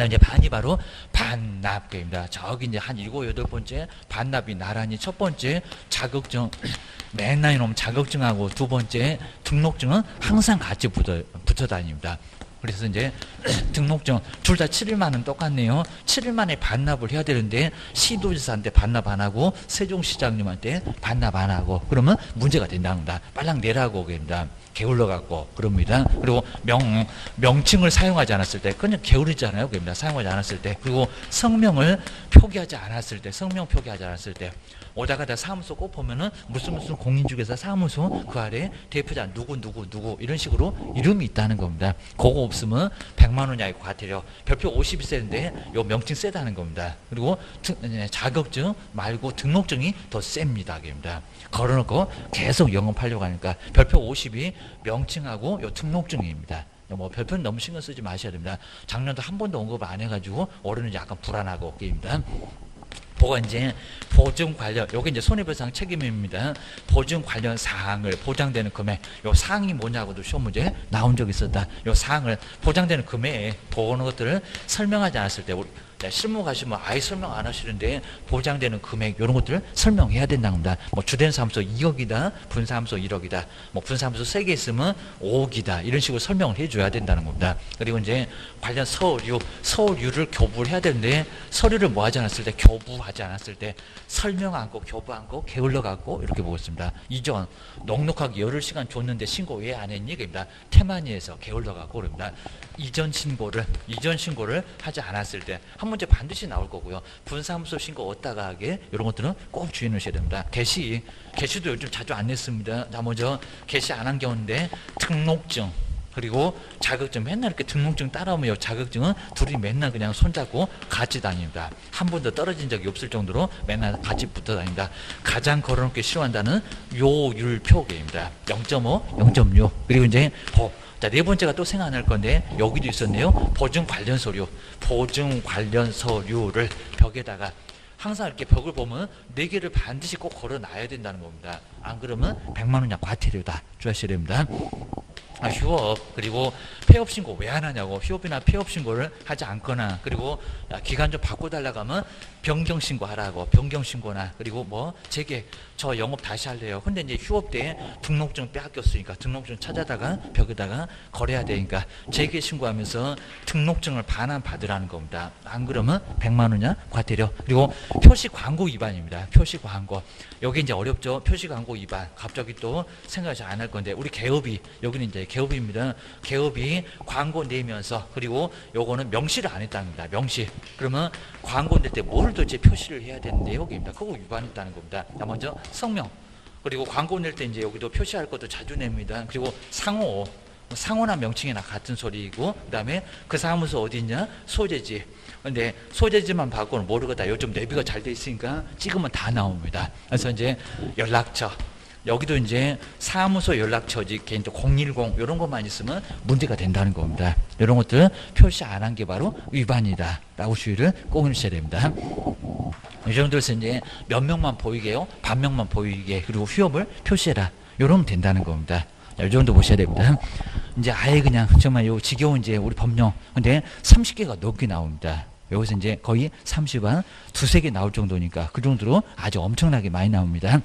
이제 반이 바로 반납입니다. 저기 이제 한 7, 8번째 반납이 나란히 첫 번째 자격증, 맨날 이놈 자격증하고 두 번째 등록증은 항상 같이 붙어 다닙니다. 그래서 이제 등록증 둘 다 7일만은 똑같네요. 7일 만에 반납을 해야 되는데 시도지사한테 반납 안 하고 세종시장님한테 반납 안 하고 그러면 문제가 된답니다. 빨랑 내라고 그럽니다. 게을러 갖고 그럽니다. 그리고 명칭을 사용하지 않았을 때 그냥 게으르잖아요. 그럽니다. 사용하지 않았을 때. 그리고 성명을 표기하지 않았을 때, 성명 표기하지 않았을 때. 오다가다 사무소 꼭 보면은 무슨 공인중개사 사무소 그 아래 대표자 누구 이런 식으로 이름이 있다는 겁니다. 그거 없으면 100만 원 이하의 과태료. 별표 50이 세는데 요 명칭 세다는 겁니다. 그리고 자격증 말고 등록증이 더 셉니다. 그럽니다. 걸어놓고 계속 영업하려고 하니까 별표 50이 명칭하고 요 등록증입니다. 뭐 별표는 너무 신경 쓰지 마셔야 됩니다. 작년도 한 번도 언급 안 해가지고 올해는 약간 불안하고 게임입니다. 보가 이제 보증 관련, 요게 이제 손해배상 책임입니다. 보증 관련 사항을 보장되는 금액, 요 사항이 뭐냐고도 시험 문제 나온 적이 있었다. 요 사항을 보장되는 금액, 그런 것들을 설명하지 않았을 때, 우리 실무 가시면 아예 설명 안 하시는데 보장되는 금액 이런 것들을 설명해야 된다는 겁니다. 뭐 주된 사무소 2억이다, 분사무소 1억이다, 뭐 분사무소 3개 있으면 5억이다 이런 식으로 설명을 해줘야 된다는 겁니다. 그리고 이제 관련 서류를 교부를 해야 되는데 서류를 뭐 하지 않았을 때, 교부하지 않았을 때 설명 않고 교부 않고 게을러 갖고 이렇게 보고 있습니다. 이전 넉넉하게 열흘 시간 줬는데 신고 왜 안 했니? 그럽니다. 태만히해서 게을러 갖고 그럽니다. 이전 신고를 하지 않았을 때 한 문제 반드시 나올 거고요. 분사무소 신고 어디다가 하게 이런 것들은 꼭 주의 넣으셔야 됩니다. 게시도 요즘 자주 안 냈습니다. 자, 먼저 게시 안 한 경우인데 등록증 그리고 자격증 맨날 이렇게 등록증 따라오면 자격증은 둘이 맨날 그냥 손잡고 같이 다닙니다. 한 번도 떨어진 적이 없을 정도로 맨날 같이 붙어 다닙니다. 가장 걸어놓기 싫어한다는 요율표계입니다. 0.5, 0.6 그리고 이제 자, 네 번째가 또 생각 안 날 건데 여기도 있었네요. 보증 관련 서류를 벽에다가 항상 이렇게 벽을 보면 4개를 반드시 꼭 걸어놔야 된다는 겁니다. 안 그러면 100만 원 이하 과태료다. 주의하셔야 됩니다. 휴업 그리고 폐업 신고 왜 안 하냐고, 휴업이나 폐업 신고를 하지 않거나, 그리고 기간 좀 바꿔달라고 하면 변경 신고하라고, 변경 신고나, 그리고 뭐 재개 저 영업 다시 할래요. 근데 이제 휴업 때 등록증 빼앗겼으니까 등록증 찾아다가 벽에다가 걸어야 되니까 재개 신고하면서 등록증을 반환 받으라는 겁니다. 안 그러면 100만 원이야 과태료. 그리고 표시 광고 위반입니다. 표시 광고 여기 이제 어렵죠. 표시 광고 위반 갑자기 또 생각이 안 할 건데, 우리 개업이 여기는 이제 개업입니다. 개업이 광고 내면서, 그리고 요거는 명시를 안 했답니다. 명시. 그러면 광고 낼 때 뭘 도대체 표시를 해야 되는데 여기입니다. 그거 위반했다는 겁니다. 자, 먼저 성명. 그리고 광고 낼 때 이제 여기도 표시할 것도 자주 냅니다. 그리고 상호나 명칭이나 같은 소리이고, 그 다음에 그 사무소 어디 있냐? 소재지. 근데 소재지만 바꾸는 모르겠다. 요즘 내비가 잘 돼 있으니까 찍으면 다 나옵니다. 그래서 이제 연락처, 여기도 이제 사무소 연락처지 개인도 010 이런 것만 있으면 문제가 된다는 겁니다. 이런 것들 표시 안 한 게 바로 위반이다 라고 주의를 꼭 해주셔야 됩니다. 이 정도에서 이제 몇 명만 보이게요, 반 명만 보이게, 그리고 휴업을 표시해라, 이러면 된다는 겁니다. 이 정도 보셔야 됩니다. 이제 아예 그냥 정말 요 지겨운 이제 우리 법령, 근데 30개가 넘게 나옵니다. 여기서 이제 거의 30한 두세 개 나올 정도니까 그 정도로 아주 엄청나게 많이 나옵니다.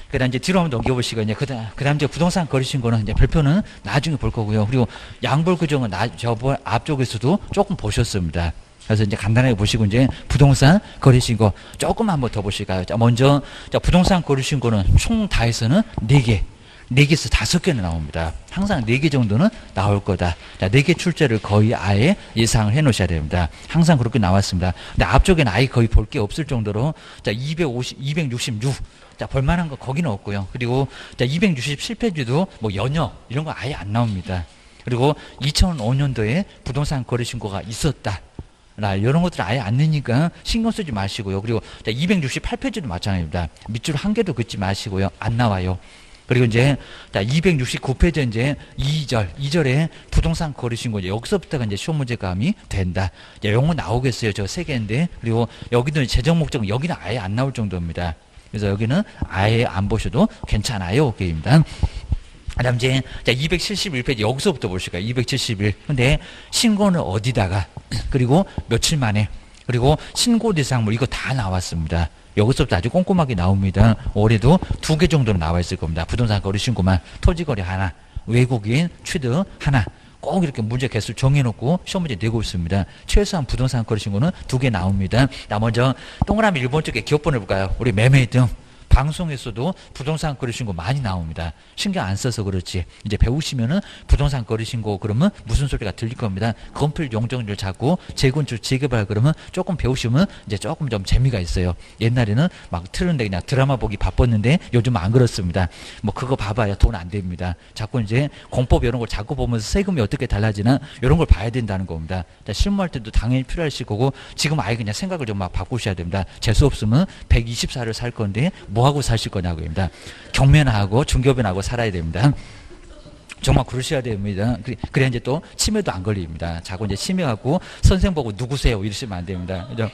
그 다음 이제 뒤로 한번 넘겨보시고, 이제 그 다음 이제 부동산 거래신 거는 이제 별표는 나중에 볼 거고요. 그리고 양볼 규정은 저번 앞쪽에서도 조금 보셨습니다. 그래서 이제 간단하게 보시고, 이제 부동산 거래신 거 조금 한번 더 보실까요? 자, 먼저, 자, 부동산 거래신 거는 총 다 해서는 4개. 4개에서 5개는 나옵니다. 항상 4개 정도는 나올 거다. 자, 4개 출제를 거의 아예 예상을 해 놓으셔야 됩니다. 항상 그렇게 나왔습니다. 근데 앞쪽에는 아예 거의 볼 게 없을 정도로, 자, 266. 자, 볼만한 거 거기는 없고요. 그리고, 자, 267페이지도 뭐 연여, 이런 거 아예 안 나옵니다. 그리고 2005년도에 부동산 거래 신고가 있었다. 이런 것들 아예 안 넣으니까 신경 쓰지 마시고요. 그리고, 자, 268페이지도 마찬가지입니다. 밑줄 한 개도 긋지 마시고요. 안 나와요. 그리고 이제 269페이지 이제 2절에 부동산 거래신고, 여기서부터가 이제 시험 문제감이 된다. 영어 나오겠어요. 저 3개인데. 그리고 여기도 재정 목적, 여기는 아예 안 나올 정도입니다. 그래서 여기는 아예 안 보셔도 괜찮아요. 게임입니다. 그다음 이제 271페이지 여기서부터 보실까요? 271. 근데 신고는 어디다가, 그리고 며칠 만에, 그리고 신고 대상물 이거 다 나왔습니다. 여기서부터 아주 꼼꼼하게 나옵니다. 올해도 2개 정도는 나와 있을 겁니다. 부동산 거래 신고만, 토지거래 하나, 외국인 취득 하나, 꼭 이렇게 문제 개수를 정해놓고 시험 문제 내고 있습니다. 최소한 부동산 거래 신고는 2개 나옵니다. 나 먼저 동그라미 1번 쪽에 기업번호 볼까요? 우리 매매 등 방송에서도 부동산 거래 신고 많이 나옵니다. 신경 안 써서 그렇지. 이제 배우시면은 부동산 거래 신고 그러면 무슨 소리가 들릴 겁니다. 건필 용적률 잡고 재건축 재개발 그러면 조금 배우시면 이제 조금 좀 재미가 있어요. 옛날에는 막 틀는데 그냥 드라마 보기 바빴는데 요즘 안 그렇습니다. 뭐 그거 봐봐야 돈 안 됩니다. 자꾸 이제 공법 이런 걸 자꾸 보면서 세금이 어떻게 달라지나 이런 걸 봐야 된다는 겁니다. 실무할 때도 당연히 필요하실 거고, 지금 아예 그냥 생각을 좀 막 바꾸셔야 됩니다. 재수 없으면 124를 살 건데 뭐하고 사실 거냐고입니다. 경매나하고 중개업이나하고 살아야 됩니다. 정말 그러셔야 됩니다. 그래야 이제 또 치매도 안 걸립니다. 자꾸 이제 치매하고 선생 보고 누구세요 이러시면 안 됩니다. 그죠?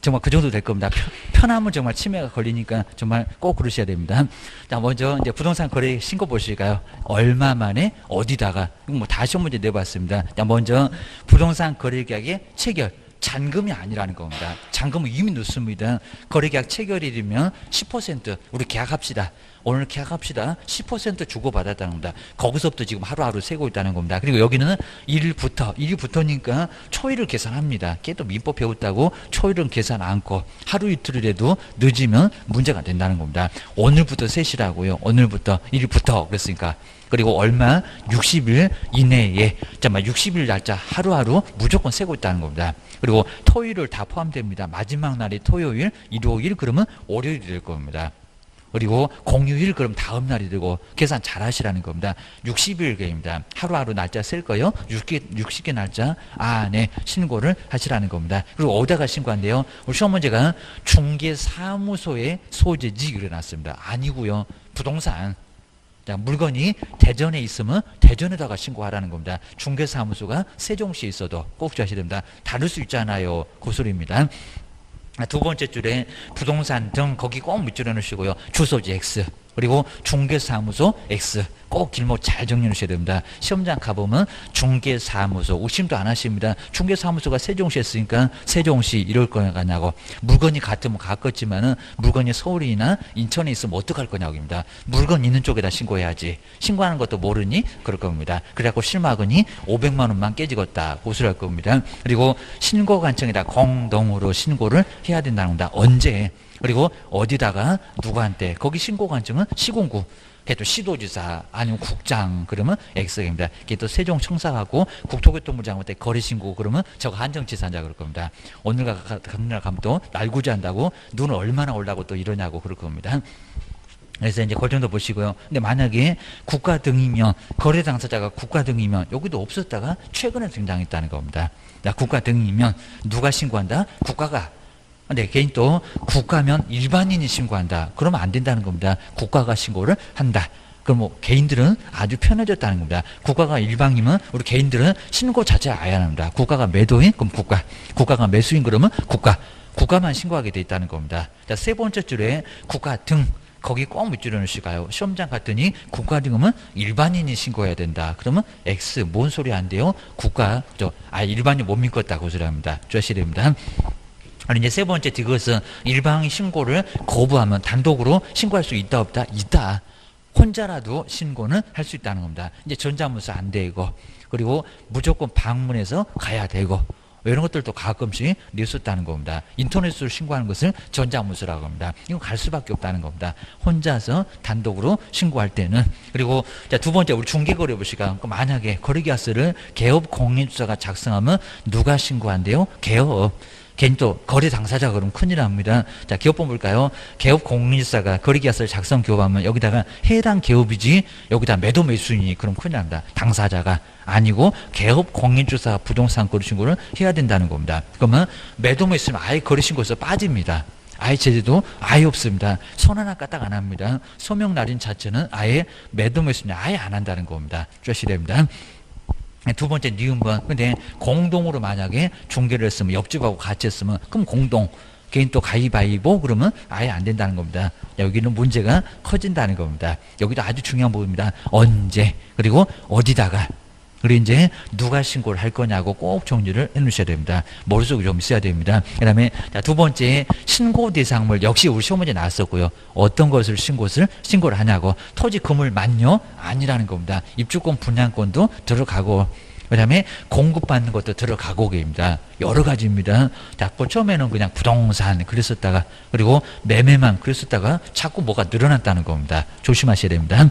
정말 그 정도 될 겁니다. 편하면 정말 치매가 걸리니까 정말 꼭 그러셔야 됩니다. 자, 먼저 이제 부동산 거래 신고 보실까요? 얼마 만에 어디다가, 뭐 다 시험 문제 내봤습니다. 자, 먼저 부동산 거래 계약의 체결. 잔금이 아니라는 겁니다. 잔금은 이미 넣습니다. 거래계약 체결일이면 10% 우리 계약합시다. 오늘 계약합시다. 10% 주고받았다는 겁니다. 거기서부터 지금 하루하루 세고 있다는 겁니다. 그리고 여기는 일부터니까 초일을 계산합니다. 걔도 민법 배웠다고 초일은 계산 않고 하루 이틀이라도 늦으면 문제가 된다는 겁니다. 오늘부터 세시라고요. 오늘부터 일부터 그랬으니까. 그리고 얼마 60일 이내에, 잠깐만 60일 날짜 하루하루 무조건 세고 있다는 겁니다. 그리고 토요일을 다 포함됩니다. 마지막 날이 토요일, 일요일 그러면 월요일이 될 겁니다. 그리고 공휴일 그럼 다음 날이 되고 계산 잘 하시라는 겁니다. 60일 계입니다. 하루하루 날짜 쓸 거요. 60개 날짜 안에 신고를 하시라는 겁니다. 그리고 어디다가 신고한대요? 우리 시험 문제가 중개사무소의 소재지 일어났습니다. 아니고요. 부동산. 자, 물건이 대전에 있으면 대전에다가 신고하라는 겁니다. 중개사무소가 세종시에 있어도 꼭 주셔야 됩니다. 다를 수 있잖아요. 그 소리입니다. 두 번째 줄에 부동산 등 거기 꼭 밑줄여 놓으시고요. 주소지 X. 그리고 중개사무소 X. 꼭 길목 잘 정리해 놓으셔야 됩니다. 시험장 가보면 중개사무소 의심도 안 하십니다. 중개사무소가 세종시에 있으니까 세종시 이럴 거냐고. 물건이 같으면 가깝지만은 물건이 서울이나 인천에 있으면 어떡할 거냐고입니다. 물건 있는 쪽에다 신고해야지. 신고하는 것도 모르니 그럴 겁니다. 그래갖고 실마근이 500만 원만 깨지겠다 고소할 겁니다. 그리고 신고관청에다 공동으로 신고를 해야 된다는 겁니다. 언제? 그리고 어디다가 누구한테? 거기 신고관청은 시군구. 그게 또 시도지사 아니면 국장 그러면 X입니다. 그게 또 세종청사하고 국토교통부 장관한테 거래신고 그러면 저거 한정지사자 그럴 겁니다. 오늘 가면 또 날구지한다고 눈을 얼마나 올라고 또 이러냐고 그럴 겁니다. 그래서 이제 그 정도 보시고요. 근데 만약에 국가 등이면, 거래 당사자가 국가 등이면, 여기도 없었다가 최근에 등장했다는 겁니다. 국가 등이면 누가 신고한다? 국가가. 근데 개인 또 국가면 일반인이 신고한다. 그러면 안 된다는 겁니다. 국가가 신고를 한다. 그럼 뭐 개인들은 아주 편해졌다는 겁니다. 국가가 일방이면 우리 개인들은 신고 자체를 아예 안 합니다. 국가가 매도인 그럼 국가, 국가가 매수인 그러면 국가, 국가만 신고하게 돼 있다는 겁니다. 자, 세 번째 줄에 국가 등 거기 꼭 밑줄을 넣으시가요. 시험장 갔더니 국가 등은 일반인이 신고해야 된다. 그러면 X 뭔 소리 안 돼요? 국가 일반인 못 믿겠다고 소리 합니다. 주셔야 됩니다. 이제 세 번째 그것은 일반인 신고를 거부하면 단독으로 신고할 수 있다 없다? 있다. 혼자라도 신고는 할 수 있다는 겁니다. 이제 전자문서 안 되고 그리고 무조건 방문해서 가야 되고 이런 것들도 가끔씩 있었다는 겁니다. 인터넷으로 신고하는 것을 전자문서라고 합니다. 이건 갈 수밖에 없다는 겁니다. 혼자서 단독으로 신고할 때는. 그리고 자, 두 번째 우리 중개거래 보시까 만약에 거래계약서를 개업 공인주사가 작성하면 누가 신고한대요? 개업. 개인 또 거래 당사자가 그러면 큰일 납니다. 자, 기업번 볼까요? 개업 공인주사가 거래계약서를 작성 교부하면 여기다가 해당 개업이지 여기다 매도 매수인이 그럼 큰일 납니다. 당사자가 아니고 개업 공인주사 부동산 거래 신고를 해야 된다는 겁니다. 그러면 매도 매수는 아예 거래 신고에서 빠집니다. 아예 제재도 아예 없습니다. 선 하나 까딱 안 합니다. 소명 날인 자체는 아예 매도 매수는 아예 안 한다는 겁니다. 주셔야 됩니다. 두 번째 니은번. 근데 공동으로 만약에 중개를 했으면 옆집하고 같이 했으면 그럼 공동 개인 또 가위바위보 그러면 아예 안 된다는 겁니다. 여기는 문제가 커진다는 겁니다. 여기도 아주 중요한 부분입니다. 언제 그리고 어디다가 그리고 이제 누가 신고를 할 거냐고 꼭 정리를 해 놓으셔야 됩니다. 머릿속에 좀 있어야 됩니다. 그 다음에 두 번째 신고 대상물 역시 우리 시험 문제 나왔었고요. 어떤 것을 신고를 하냐고 토지 건물 만료 아니라는 겁니다. 입주권 분양권도 들어가고 그 다음에 공급받는 것도 들어가고 입니다. 여러 가지입니다. 자꾸 처음에는 그냥 부동산 그랬었다가 그리고 매매만 그랬었다가 자꾸 뭐가 늘어났다는 겁니다. 조심하셔야 됩니다.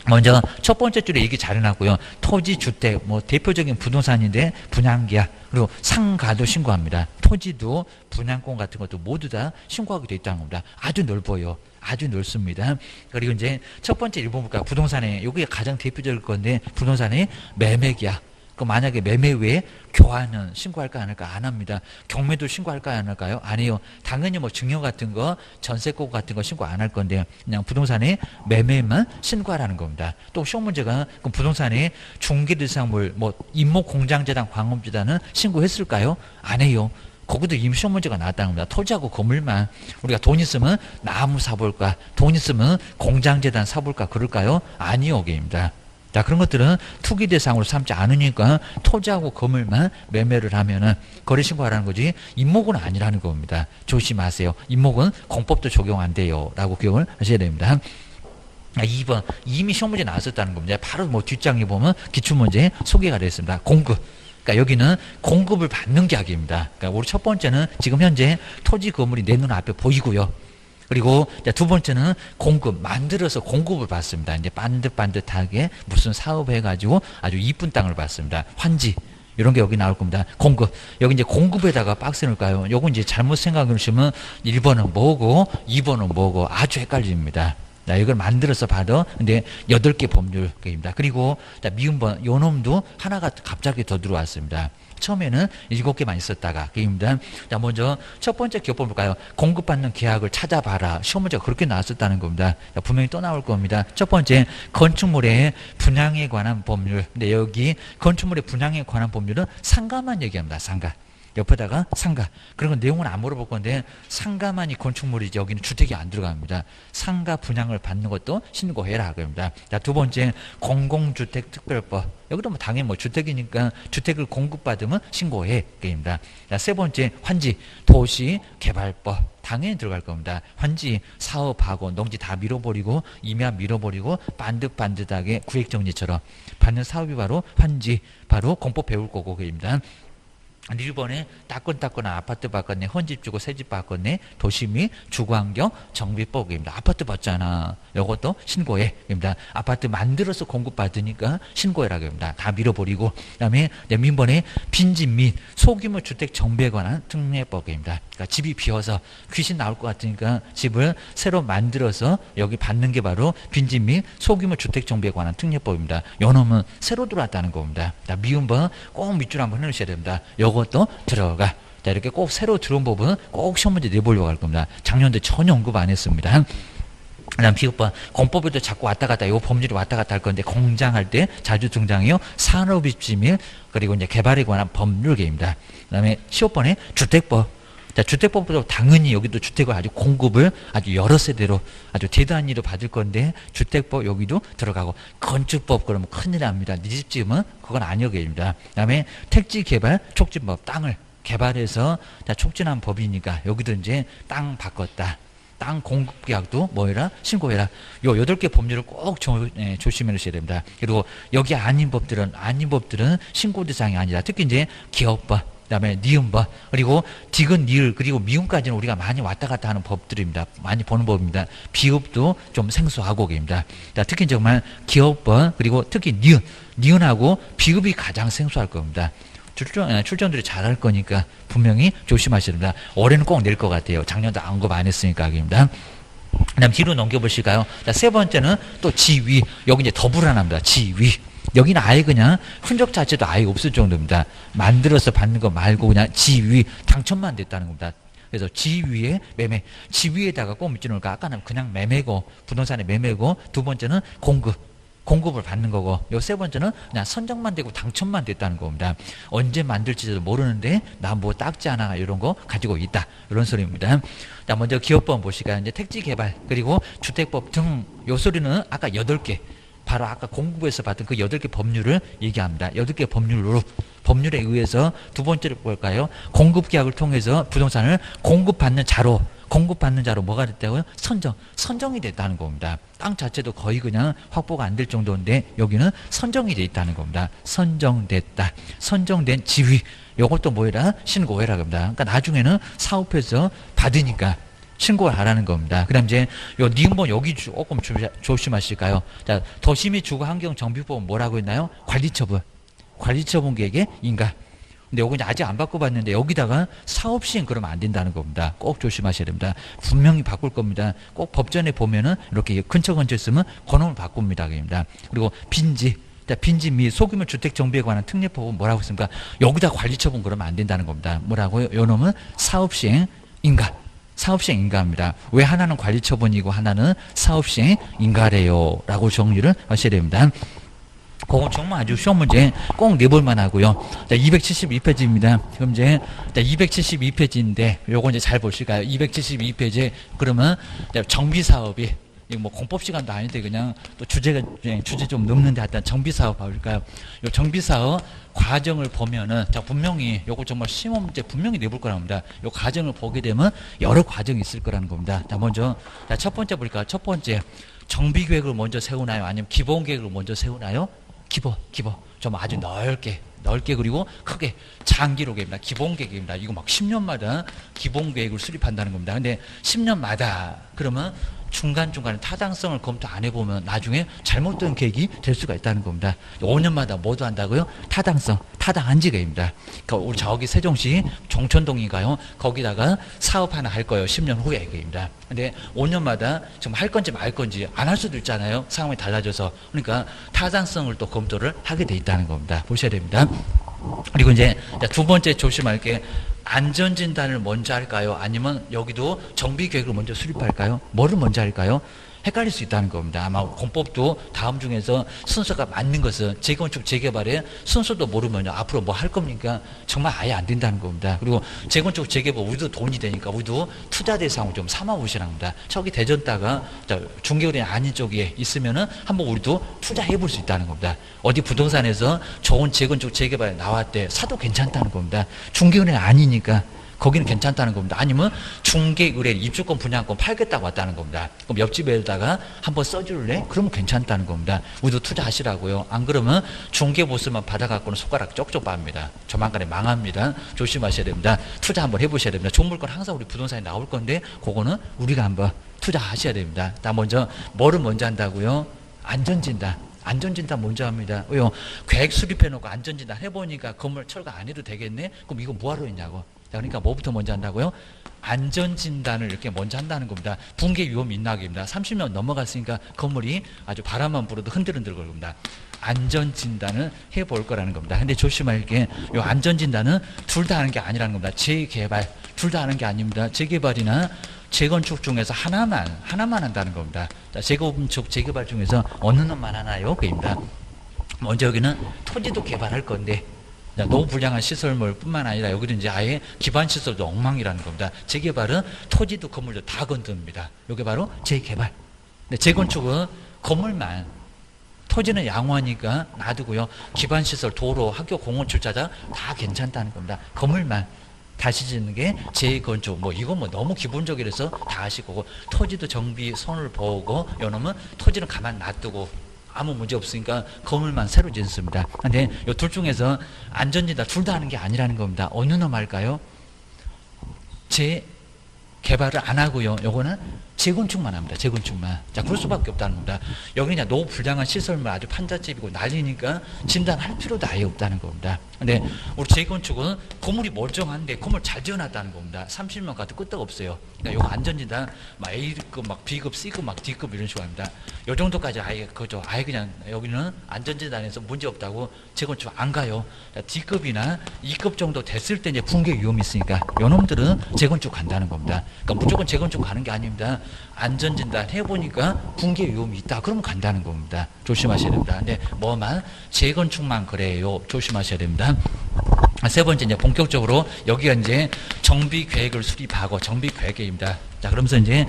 먼저 첫 번째 줄에 얘기 잘 해놨고요. 토지, 주택, 뭐 대표적인 부동산인데 분양계약 그리고 상가도 신고합니다. 토지도 분양권 같은 것도 모두 다 신고하게 돼 있다는 겁니다. 아주 넓어요. 아주 넓습니다. 그리고 이제 첫 번째 1번 볼까요? 부동산에 여기가 가장 대표적일 건데 부동산의 매매계약. 그 만약에 매매 외에 교환은 신고할까 안 할까? 안 합니다. 경매도 신고할까 안 할까요? 아니요. 당연히 뭐 증여 같은 거, 전세권 같은 거 신고 안 할 건데 그냥 부동산의 매매만 신고하라는 겁니다. 또 시험 문제가 그럼 부동산의 중개대상물 뭐 임목공장재단, 광업재단은 신고했을까요? 안 해요. 거기도 이미 시험 문제가 나왔다는 겁니다. 토지하고 건물만 우리가 돈 있으면 나무 사볼까? 돈 있으면 공장재단 사볼까? 그럴까요? 아니요. 게입니다. 자, 그런 것들은 투기 대상으로 삼지 않으니까 토지하고 건물만 매매를 하면은 거래 신고하라는 거지 임목은 아니라는 겁니다. 조심하세요. 임목은 공법도 적용 안 돼요. 라고 기억을 하셔야 됩니다. 2번 이미 시험 문제 나왔었다는 겁니다. 바로 뭐 뒷장에 보면 기출문제 소개가 됐습니다. 공급. 그러니까 여기는 공급을 받는 계약입니다. 그러니까 우리 첫 번째는 지금 현재 토지 건물이 내 눈앞에 보이고요. 그리고 두 번째는 공급, 만들어서 공급을 받습니다. 이제 반듯반듯하게 무슨 사업 해가지고 아주 이쁜 땅을 받습니다. 환지. 이런 게 여기 나올 겁니다. 공급. 여기 이제 공급에다가 박스 넣을까요? 요거 이제 잘못 생각해 보시면 1번은 뭐고 2번은 뭐고 아주 헷갈립니다. 자, 이걸 만들어서 받아. 근데 8개 법률입니다. 그리고 자, 미음번 요 놈도 하나가 갑자기 더 들어왔습니다. 처음에는 7개만 있었다가 그입니다. 자, 먼저 첫 번째 기업법 볼까요? 공급받는 계약을 찾아봐라. 시험 문제가 그렇게 나왔었다는 겁니다. 자, 분명히 또 나올 겁니다. 첫 번째 건축물의 분양에 관한 법률. 근데 여기 건축물의 분양에 관한 법률은 상가만 얘기합니다. 상가. 옆에다가 상가. 그런 내용은 안 물어볼 건데 상가만이 건축물이지 여기는 주택이 안 들어갑니다. 상가 분양을 받는 것도 신고해라 그럽니다. 자, 두 번째 공공주택특별법. 여기도 뭐 당연히 뭐 주택이니까 주택을 공급받으면 신고해 그입니다. 자, 세 번째 환지 도시개발법. 당연히 들어갈 겁니다. 환지 사업하고 농지 다 밀어버리고 임야 밀어버리고 반듯반듯하게 구획정리처럼 받는 사업이 바로 환지 바로 공법 배울 거고 그입니다. 1번에 따끈따끈한 아파트 바꿨네, 헌집 주고 새집 바꿨네, 도시 및 주거환경 정비법입니다. 아파트 받잖아. 이것도 신고해. 입니다. 아파트 만들어서 공급받으니까 신고해라고 합니다. 다 밀어버리고. 그 다음에 민번에 빈집 및 소규모 주택 정비에 관한 특례법입니다. 그러니까 집이 비어서 귀신 나올 것 같으니까 집을 새로 만들어서 여기 받는 게 바로 빈집 및 소규모 주택 정비에 관한 특례법입니다. 요 놈은 새로 들어왔다는 겁니다. 미음번 꼭 밑줄 한번 해놓으셔야 됩니다. 요것도 들어가. 자, 이렇게 꼭 새로 들어온 법은 꼭 시험 문제 내보려고 할 겁니다. 작년도 전혀 언급 안 했습니다. 그다음 비읍법 공법에도 자꾸 왔다 갔다 요 법률이 왔다 갔다 할 건데 공장할 때 자주 등장해요. 산업입지밀 그리고 이제 개발에 관한 법률계입니다. 그다음에 15번에 주택법. 자, 주택법도 당연히 여기도 주택을 아주 공급을 아주 여러 세대로 아주 대단히로 받을 건데 주택법 여기도 들어가고 건축법 그러면 큰일 납니다. 네 집 지으면 그건 아니어게입니다. 그다음에 택지 개발 촉진법 땅을 개발해서 자, 촉진한 법이니까 여기도 이제 땅 바꿨다. 땅 공급 계약도 뭐해라? 신고해라. 요 8개 법률을 꼭 조심하셔야 됩니다. 그리고 여기 아닌 법들은 신고 대상이 아니라 특히 이제 기업법, 그다음에 니은법, 그리고 디귿, 니을, 그리고 미음까지는 우리가 많이 왔다 갔다 하는 법들입니다. 많이 보는 법입니다. 비읍도 좀 생소하고 계십니다. 특히 정말 기업법, 그리고 특히 니은하고 비읍이 가장 생소할 겁니다. 출전들이 잘할 거니까 분명히 조심하셔야 됩니다. 올해는 꼭 낼 것 같아요. 작년도 언급 안 했으니까. 그다음 뒤로 넘겨보실까요? 자, 세 번째는 또 지위. 여기 이제 더 불안합니다. 지위. 여기는 아예 그냥 흔적 자체도 아예 없을 정도입니다. 만들어서 받는 거 말고 그냥 지위, 당첨만 됐다는 겁니다. 그래서 지위의 매매, 지위에다가 꼭 밑줄 넣을까? 아까는 그냥 매매고, 부동산의 매매고, 두 번째는 공급을 받는 거고, 요 세 번째는 그냥 선정만 되고 당첨만 됐다는 겁니다. 언제 만들지도 모르는데 나 뭐 딱지 하나 이런 거 가지고 있다, 이런 소리입니다. 자, 먼저 기업법 보시까 이제 택지 개발 그리고 주택법 등 요 소리는 아까 8개 바로 아까 공부에서 봤던 그 8개 법률을 얘기합니다. 8개 법률에 의해서 두 번째로 볼까요? 공급계약을 통해서 부동산을 공급받는 자로 뭐가 됐다고요? 선정이 됐다는 겁니다. 땅 자체도 거의 그냥 확보가 안 될 정도인데 여기는 선정이 돼 있다는 겁니다. 선정된 지위. 요것도 뭐해라? 신고해라 겁니다. 그러니까 나중에는 사업해서 받으니까 신고를 하라는 겁니다. 그 다음 이제 요 니은번 여기 조금 조심하실까요? 자, 도시및 주거환경정비법은 뭐라고 했나요? 관리처분 계획의 인가. 근데 요거 이제 아직 안 바꿔봤는데 여기다가 사업시행 그러면 안 된다는 겁니다. 꼭 조심하셔야 됩니다. 분명히 바꿀 겁니다. 꼭 법전에 보면은 이렇게 근처 있으면 권한을 바꿉니다. 그리고 빈지 및 소규모 주택 정비에 관한 특례법은 뭐라고 했습니까? 여기다 관리처분 그러면 안 된다는 겁니다. 뭐라고요? 요 놈은 사업시행 인가입니다. 왜 하나는 관리처분이고 하나는 사업시행 인가래요? 라고 정리를 하셔야 됩니다. 그건 정말 아주 쉬운 문제 꼭 내볼만 하고요. 자, 272페이지입니다. 그럼 이제 272페이지인데 요거 이제 잘 보실까요? 272페이지 그러면 정비사업이 이거 뭐 공법 시간도 아닌데 그냥 또 주제 좀 넘는데 하여튼 정비사업 봐볼까요? 요 정비사업 과정을 보면은 자, 분명히 요거 정말 시험 문제 분명히 내볼 거랍니다. 요 과정을 보게 되면 여러 과정이 있을 거라는 겁니다. 자, 먼저 첫 번째 볼까요? 첫 번째 정비 계획을 먼저 세우나요? 아니면 기본 계획을 먼저 세우나요? 기본 좀 아주 넓게 그리고 크게 장기로 계획입니다. 기본 계획입니다. 이거 막 10년마다 기본 계획을 수립한다는 겁니다. 근데 10년마다 그러면 중간중간에 타당성을 검토 안 해보면 나중에 잘못된 계획이 될 수가 있다는 겁니다. 5년마다 뭐도 한다고요? 타당한지 계획입니다. 그러니까 우리 저기 세종시 종천동인가요? 거기다가 사업 하나 할 거예요. 10년 후에 계획입니다. 근데 5년마다 지금 할 건지 말 건지 안 할 수도 있잖아요. 상황이 달라져서. 그러니까 타당성을 또 검토를 하게 돼 있다는 겁니다. 보셔야 됩니다. 그리고 이제 두 번째 조심할 게 안전진단을 먼저 할까요? 아니면 여기도 정비계획을 먼저 수립할까요? 뭐를 먼저 할까요? 헷갈릴 수 있다는 겁니다. 아마 공법도 다음 중에서 순서가 맞는 것은 재건축 재개발의 순서도 모르면 앞으로 뭐 할 겁니까? 정말 아예 안 된다는 겁니다. 그리고 재건축 재개발 우리도 돈이 되니까 우리도 투자 대상을 좀 삼아보시라는 겁니다. 저기 대전다가 중개거리 아닌 쪽에 있으면은 한번 우리도 투자해 볼 수 있다는 겁니다. 어디 부동산에서 좋은 재건축 재개발 나왔대 사도 괜찮다는 겁니다. 중개거리 아니니까 거기는 괜찮다는 겁니다. 아니면 중개의뢰 입주권 분양권 팔겠다고 왔다는 겁니다. 그럼 옆집에다가 한번 써줄래? 그러면 괜찮다는 겁니다. 우리도 투자하시라고요. 안 그러면 중개보수만 받아갖고는 손가락 쪽쪽 빱니다. 조만간에 망합니다. 조심하셔야 됩니다. 투자 한번 해보셔야 됩니다. 좋은 물건 항상 우리 부동산에 나올 건데 그거는 우리가 한번 투자하셔야 됩니다. 나 먼저 뭐를 먼저 한다고요? 안전진단 먼저 합니다. 왜요? 계획 수립해놓고 안전진단 해보니까 건물 철거 안 해도 되겠네? 그럼 이거 뭐하러 했냐고. 그러니까 뭐부터 먼저 한다고요? 안전진단을 이렇게 먼저 한다는 겁니다. 붕괴 위험이 있나 하기입니다. 30년 넘어갔으니까 건물이 아주 바람만 불어도 흔들흔들 걸 겁니다. 안전진단을 해볼 거라는 겁니다. 근데 조심할 게, 이 안전진단은 둘 다 하는 게 아니라는 겁니다. 재개발, 둘 다 하는 게 아닙니다. 재개발이나 재건축 중에서 하나만 한다는 겁니다. 자, 재건축, 재개발 중에서 어느 놈만 하나요? 그입니다. 먼저 여기는 토지도 개발할 건데, 너무 불량한 시설물 뿐만 아니라 여기는 이제 아예 기반 시설도 엉망이라는 겁니다. 재개발은 토지도 건물도 다 건드립니다. 이게 바로 재개발. 근데 재건축은 건물만, 토지는 양호하니까 놔두고요. 기반 시설, 도로, 학교, 공원, 주차장 다 괜찮다는 겁니다. 건물만 다시 짓는 게 재건축. 뭐 이건 뭐 너무 기본적이라서 다 하실 거고, 토지도 정비 손을 보고, 요놈은 토지는 가만 놔두고 아무 문제 없으니까 건물만 새로 짓습니다. 근데 이 둘 중에서 안전진단 둘 다 하는 게 아니라는 겁니다. 어느 놈 할까요? 재개발을 안 하고요. 요거는 재건축만 합니다. 재건축만. 자, 그럴 수밖에 없다는 겁니다. 여기 그냥 너무 불량한 시설물 아주 판잣집이고 난리니까 진단할 필요도 아예 없다는 겁니다. 근데 우리 재건축은 건물이 멀쩡한데 건물 잘 지어놨다는 겁니다. 30년 가도 끄떡 없어요. 그러니까 요거 안전진단 막 A급, 막 B급, C급, 막 D급 이런 식으로 합니다. 요 정도까지 아예 그죠. 아예 그냥 여기는 안전진단에서 문제 없다고 재건축 안 가요. D급이나 E급 정도 됐을 때 이제 붕괴 위험이 있으니까 요 놈들은 재건축 간다는 겁니다. 그러니까 무조건 재건축 가는 게 아닙니다. 안전진단 해보니까 붕괴 위험이 있다. 그러면 간다는 겁니다. 조심하셔야 됩니다. 근데 뭐만 재건축만 그래요. 조심하셔야 됩니다. 세 번째 이제 본격적으로 여기가 이제 정비 계획을 수립하고 정비 계획입니다. 자, 그러면서 이제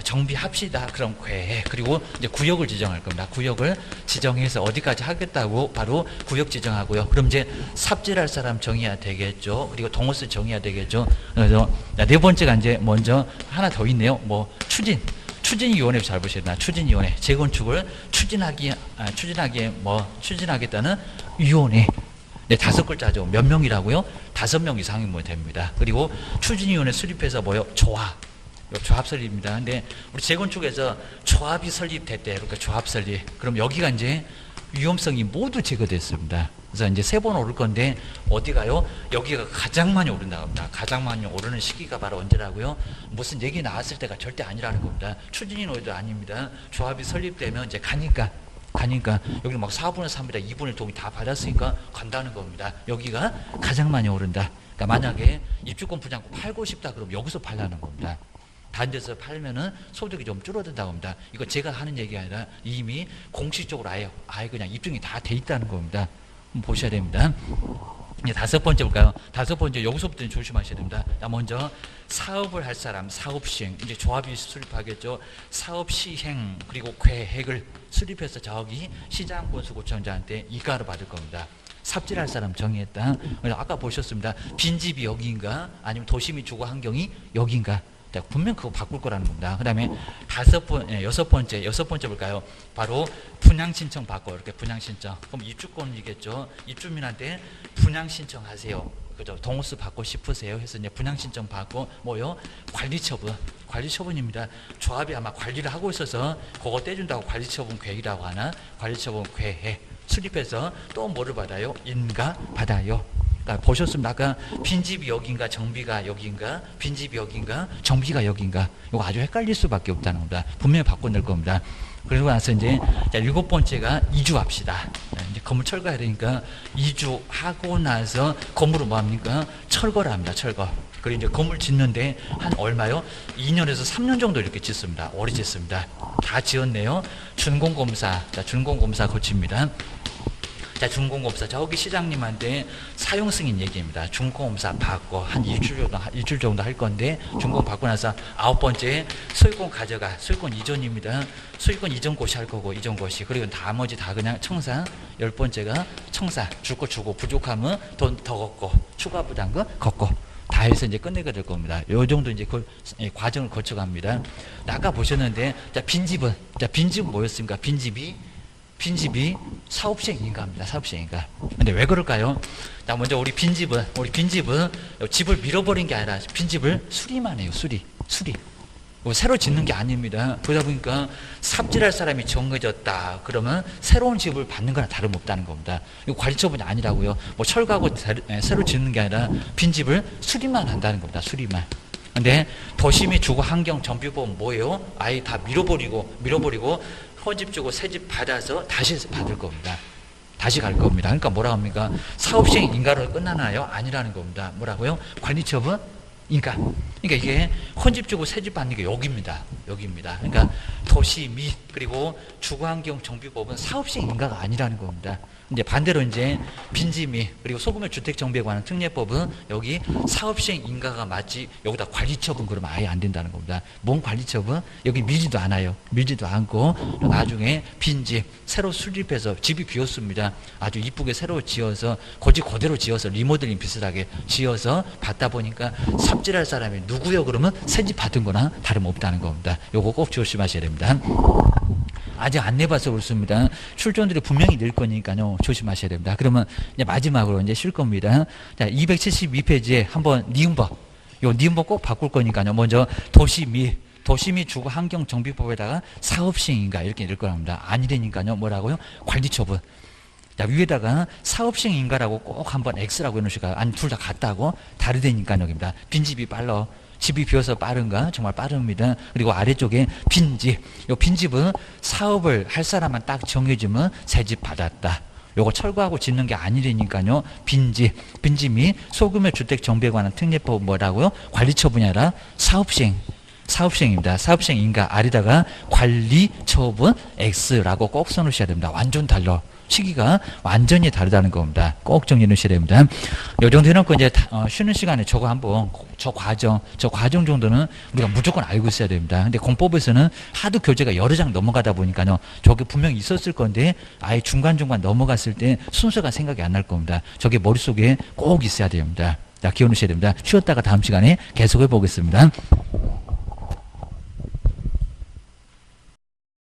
정비합시다. 그럼 계획. 그리고 이제 구역을 지정할 겁니다. 구역을 지정해서 어디까지 하겠다고 바로 구역 지정하고요. 그럼 이제 삽질할 사람 정해야 되겠죠. 그리고 동호수 정해야 되겠죠. 그래서 네 번째가 이제 먼저 하나 더 있네요. 뭐 추진위원회 잘 보셔야 됩니다. 추진위원회. 재건축을 추진하겠다는 위원회. 네, 5글자죠. 몇 명이라고요? 5명 이상이면 됩니다. 그리고 추진위원회 수립해서 뭐요? 조합 설립입니다. 근데 우리 재건축에서 조합이 설립됐대. 그러니까 조합 설립. 그럼 여기가 이제 위험성이 모두 제거됐습니다. 그래서 이제 3번 오를 건데 어디 가요? 여기가 가장 많이 오른다고 합니다. 가장 많이 오르는 시기가 바로 언제라고요? 무슨 얘기 나왔을 때가 절대 아니라는 겁니다. 추진위원회도 아닙니다. 조합이 설립되면 이제 가니까 여기는 막 4분의 3이다 2분의 동이 다 받았으니까 간다는 겁니다. 여기가 가장 많이 오른다. 그러니까 만약에 입주권 분양권 팔고 싶다 그러면 여기서 팔라는 겁니다. 다른 데서 팔면은 소득이 좀 줄어든다고 합니다. 이거 제가 하는 얘기가 아니라 이미 공식적으로 아예 그냥 입증이 다 돼 있다는 겁니다. 한번 보셔야 됩니다. 이제 5번째 볼까요? 5번째 여기서부터 조심하셔야 됩니다. 먼저 사업을 할 사람, 사업 시행, 이제 조합이 수립하겠죠. 사업 시행 그리고 계획을 수립해서 저기 시장군수구청장한테 이가를 받을 겁니다. 삽질할 사람 정했다. 아까 보셨습니다. 빈집이 여기인가 아니면 도시민 주거 환경이 여기인가. 자, 분명 그거 바꿀 거라는 겁니다. 그 다음에 여섯 번째 볼까요? 바로 분양 신청 받고, 이렇게 분양 신청. 그럼 입주권이겠죠. 입주민한테 분양 신청하세요. 그죠? 동호수 받고 싶으세요? 해서 이제 분양 신청 받고, 뭐요? 관리처분입니다. 조합이 아마 관리를 하고 있어서 그거 떼준다고 관리처분 계획이라고 하나? 관리처분 계획 수립해서 또 뭐를 받아요? 인가 받아요. 그러니까 보셨습니다. 아까 빈집이 여긴가 정비가 여긴가 빈집이 여긴가 정비가 여긴가 이거 아주 헷갈릴 수밖에 없다는 겁니다. 분명히 바꿔낼 겁니다. 그리고 나서 이제 7번째가 이주합시다. 이제 건물 철거해야 되니까 이주하고 나서 건물을 뭐 합니까? 철거를 합니다. 철거. 그리고 이제 건물 짓는데 한 얼마요? 2년에서 3년 정도 이렇게 짓습니다. 오래 짓습니다. 다 지었네요. 준공검사. 자, 준공검사 거칩니다. 자, 준공검사 저기 시장님한테 사용 승인 얘기입니다. 준공검사 받고 한 일주일 정도 할 건데 준공 받고 나서 9번째 소유권 가져가. 소유권 이전입니다. 소유권 이전 고시 할 거고 이전 고시. 그리고 나머지 다 그냥 청사. 10번째가 청사. 줄 거 주고 부족하면 돈 더 걷고 추가 부담금 걷고 다 해서 이제 끝내게 될 겁니다. 요 정도 이제 과정을 거쳐갑니다. 아까 보셨는데 빈집은 뭐였습니까? 빈집이 사업시행인가 합니다. 사업시행인가. 근데 왜 그럴까요? 자, 먼저 우리 빈집은 집을 밀어버린 게 아니라 빈집을 수리만 해요. 수리. 새로 짓는 게 아닙니다. 그러다 보니까 삽질할 사람이 정해졌다. 그러면 새로운 집을 받는 거나 다름없다는 겁니다. 이거 관리처분이 아니라고요. 뭐 철거하고 새로 짓는 게 아니라 빈집을 수리만 한다는 겁니다. 수리만. 근데 도시 및 주거 환경 정비법은 뭐예요? 아예 다 밀어버리고 헌집 주고 새집 받아서 다시 받을 겁니다. 다시 갈 겁니다. 그러니까 뭐라 합니까? 사업시행 인가로 끝나나요? 아니라는 겁니다. 뭐라고요? 관리처분 인가. 그러니까 이게 헌집 주고 새집 받는 게 여기입니다. 그러니까 도시 및 그리고 주거환경 정비법은 사업시행 인가가 아니라는 겁니다. 이제 반대로 이제 빈지 및 그리고 소규모 주택 정비에 관한 특례법은 여기 사업시행 인가가 맞지 여기다 관리처분 그러면 아예 안 된다는 겁니다. 뭔 관리처분? 여기 밀지도 않아요. 밀지도 않고 나중에 빈집 새로 수립해서 집이 비었습니다. 아주 이쁘게 새로 지어서 고집 그대로 지어서 리모델링 비슷하게 지어서 받다 보니까 삽질할 사람이 누구요? 그러면 새집 받은 거나 다름없다는 겁니다. 요거 꼭 조심하셔야 됩니다. 아직 안 내봐서 그렇습니다. 출전들이 분명히 늘 거니까요. 조심하셔야 됩니다. 그러면 이제 마지막으로 이제 쉴 겁니다. 자, 272페이지에 한번 니은법. 요 니은법 꼭 바꿀 거니까요. 먼저 도시 및 주거환경정비법에다가 사업시행인가 이렇게 읽을 거랍니다. 아니라니까요. 뭐라고요? 관리처분. 자, 위에다가 사업시행인가라고 꼭 한번 X라고 해놓으실까요? 아니, 둘 다 같다고? 다르다니까요. 여기입니다. 빈집이 빨라. 집이 비어서 빠른가? 정말 빠릅니다. 그리고 아래쪽에 빈집. 요 빈집은 사업을 할 사람만 딱 정해주면 새 집 받았다. 요거 철거하고 짓는 게 아니라니까요. 빈집 및 소규모 주택 정비에 관한 특례법 뭐라고요? 관리처분이 아니라 사업시행입니다. 사업시행 인가 아래다가 관리처분 X라고 꼭 써놓으셔야 됩니다. 완전 달라. 시기가 완전히 다르다는 겁니다. 꼭 정리해 놓으셔야 됩니다. 요 정도 해놓고 이제 쉬는 시간에 저거 한번 저 과정 정도는 우리가 무조건 알고 있어야 됩니다. 근데 공법에서는 하도 교재가 여러 장 넘어가다 보니까요. 저게 분명히 있었을 건데 아예 중간중간 넘어갔을 때 순서가 생각이 안 날 겁니다. 저게 머릿속에 꼭 있어야 됩니다. 자, 기억 놓으셔야 됩니다. 쉬었다가 다음 시간에 계속해 보겠습니다.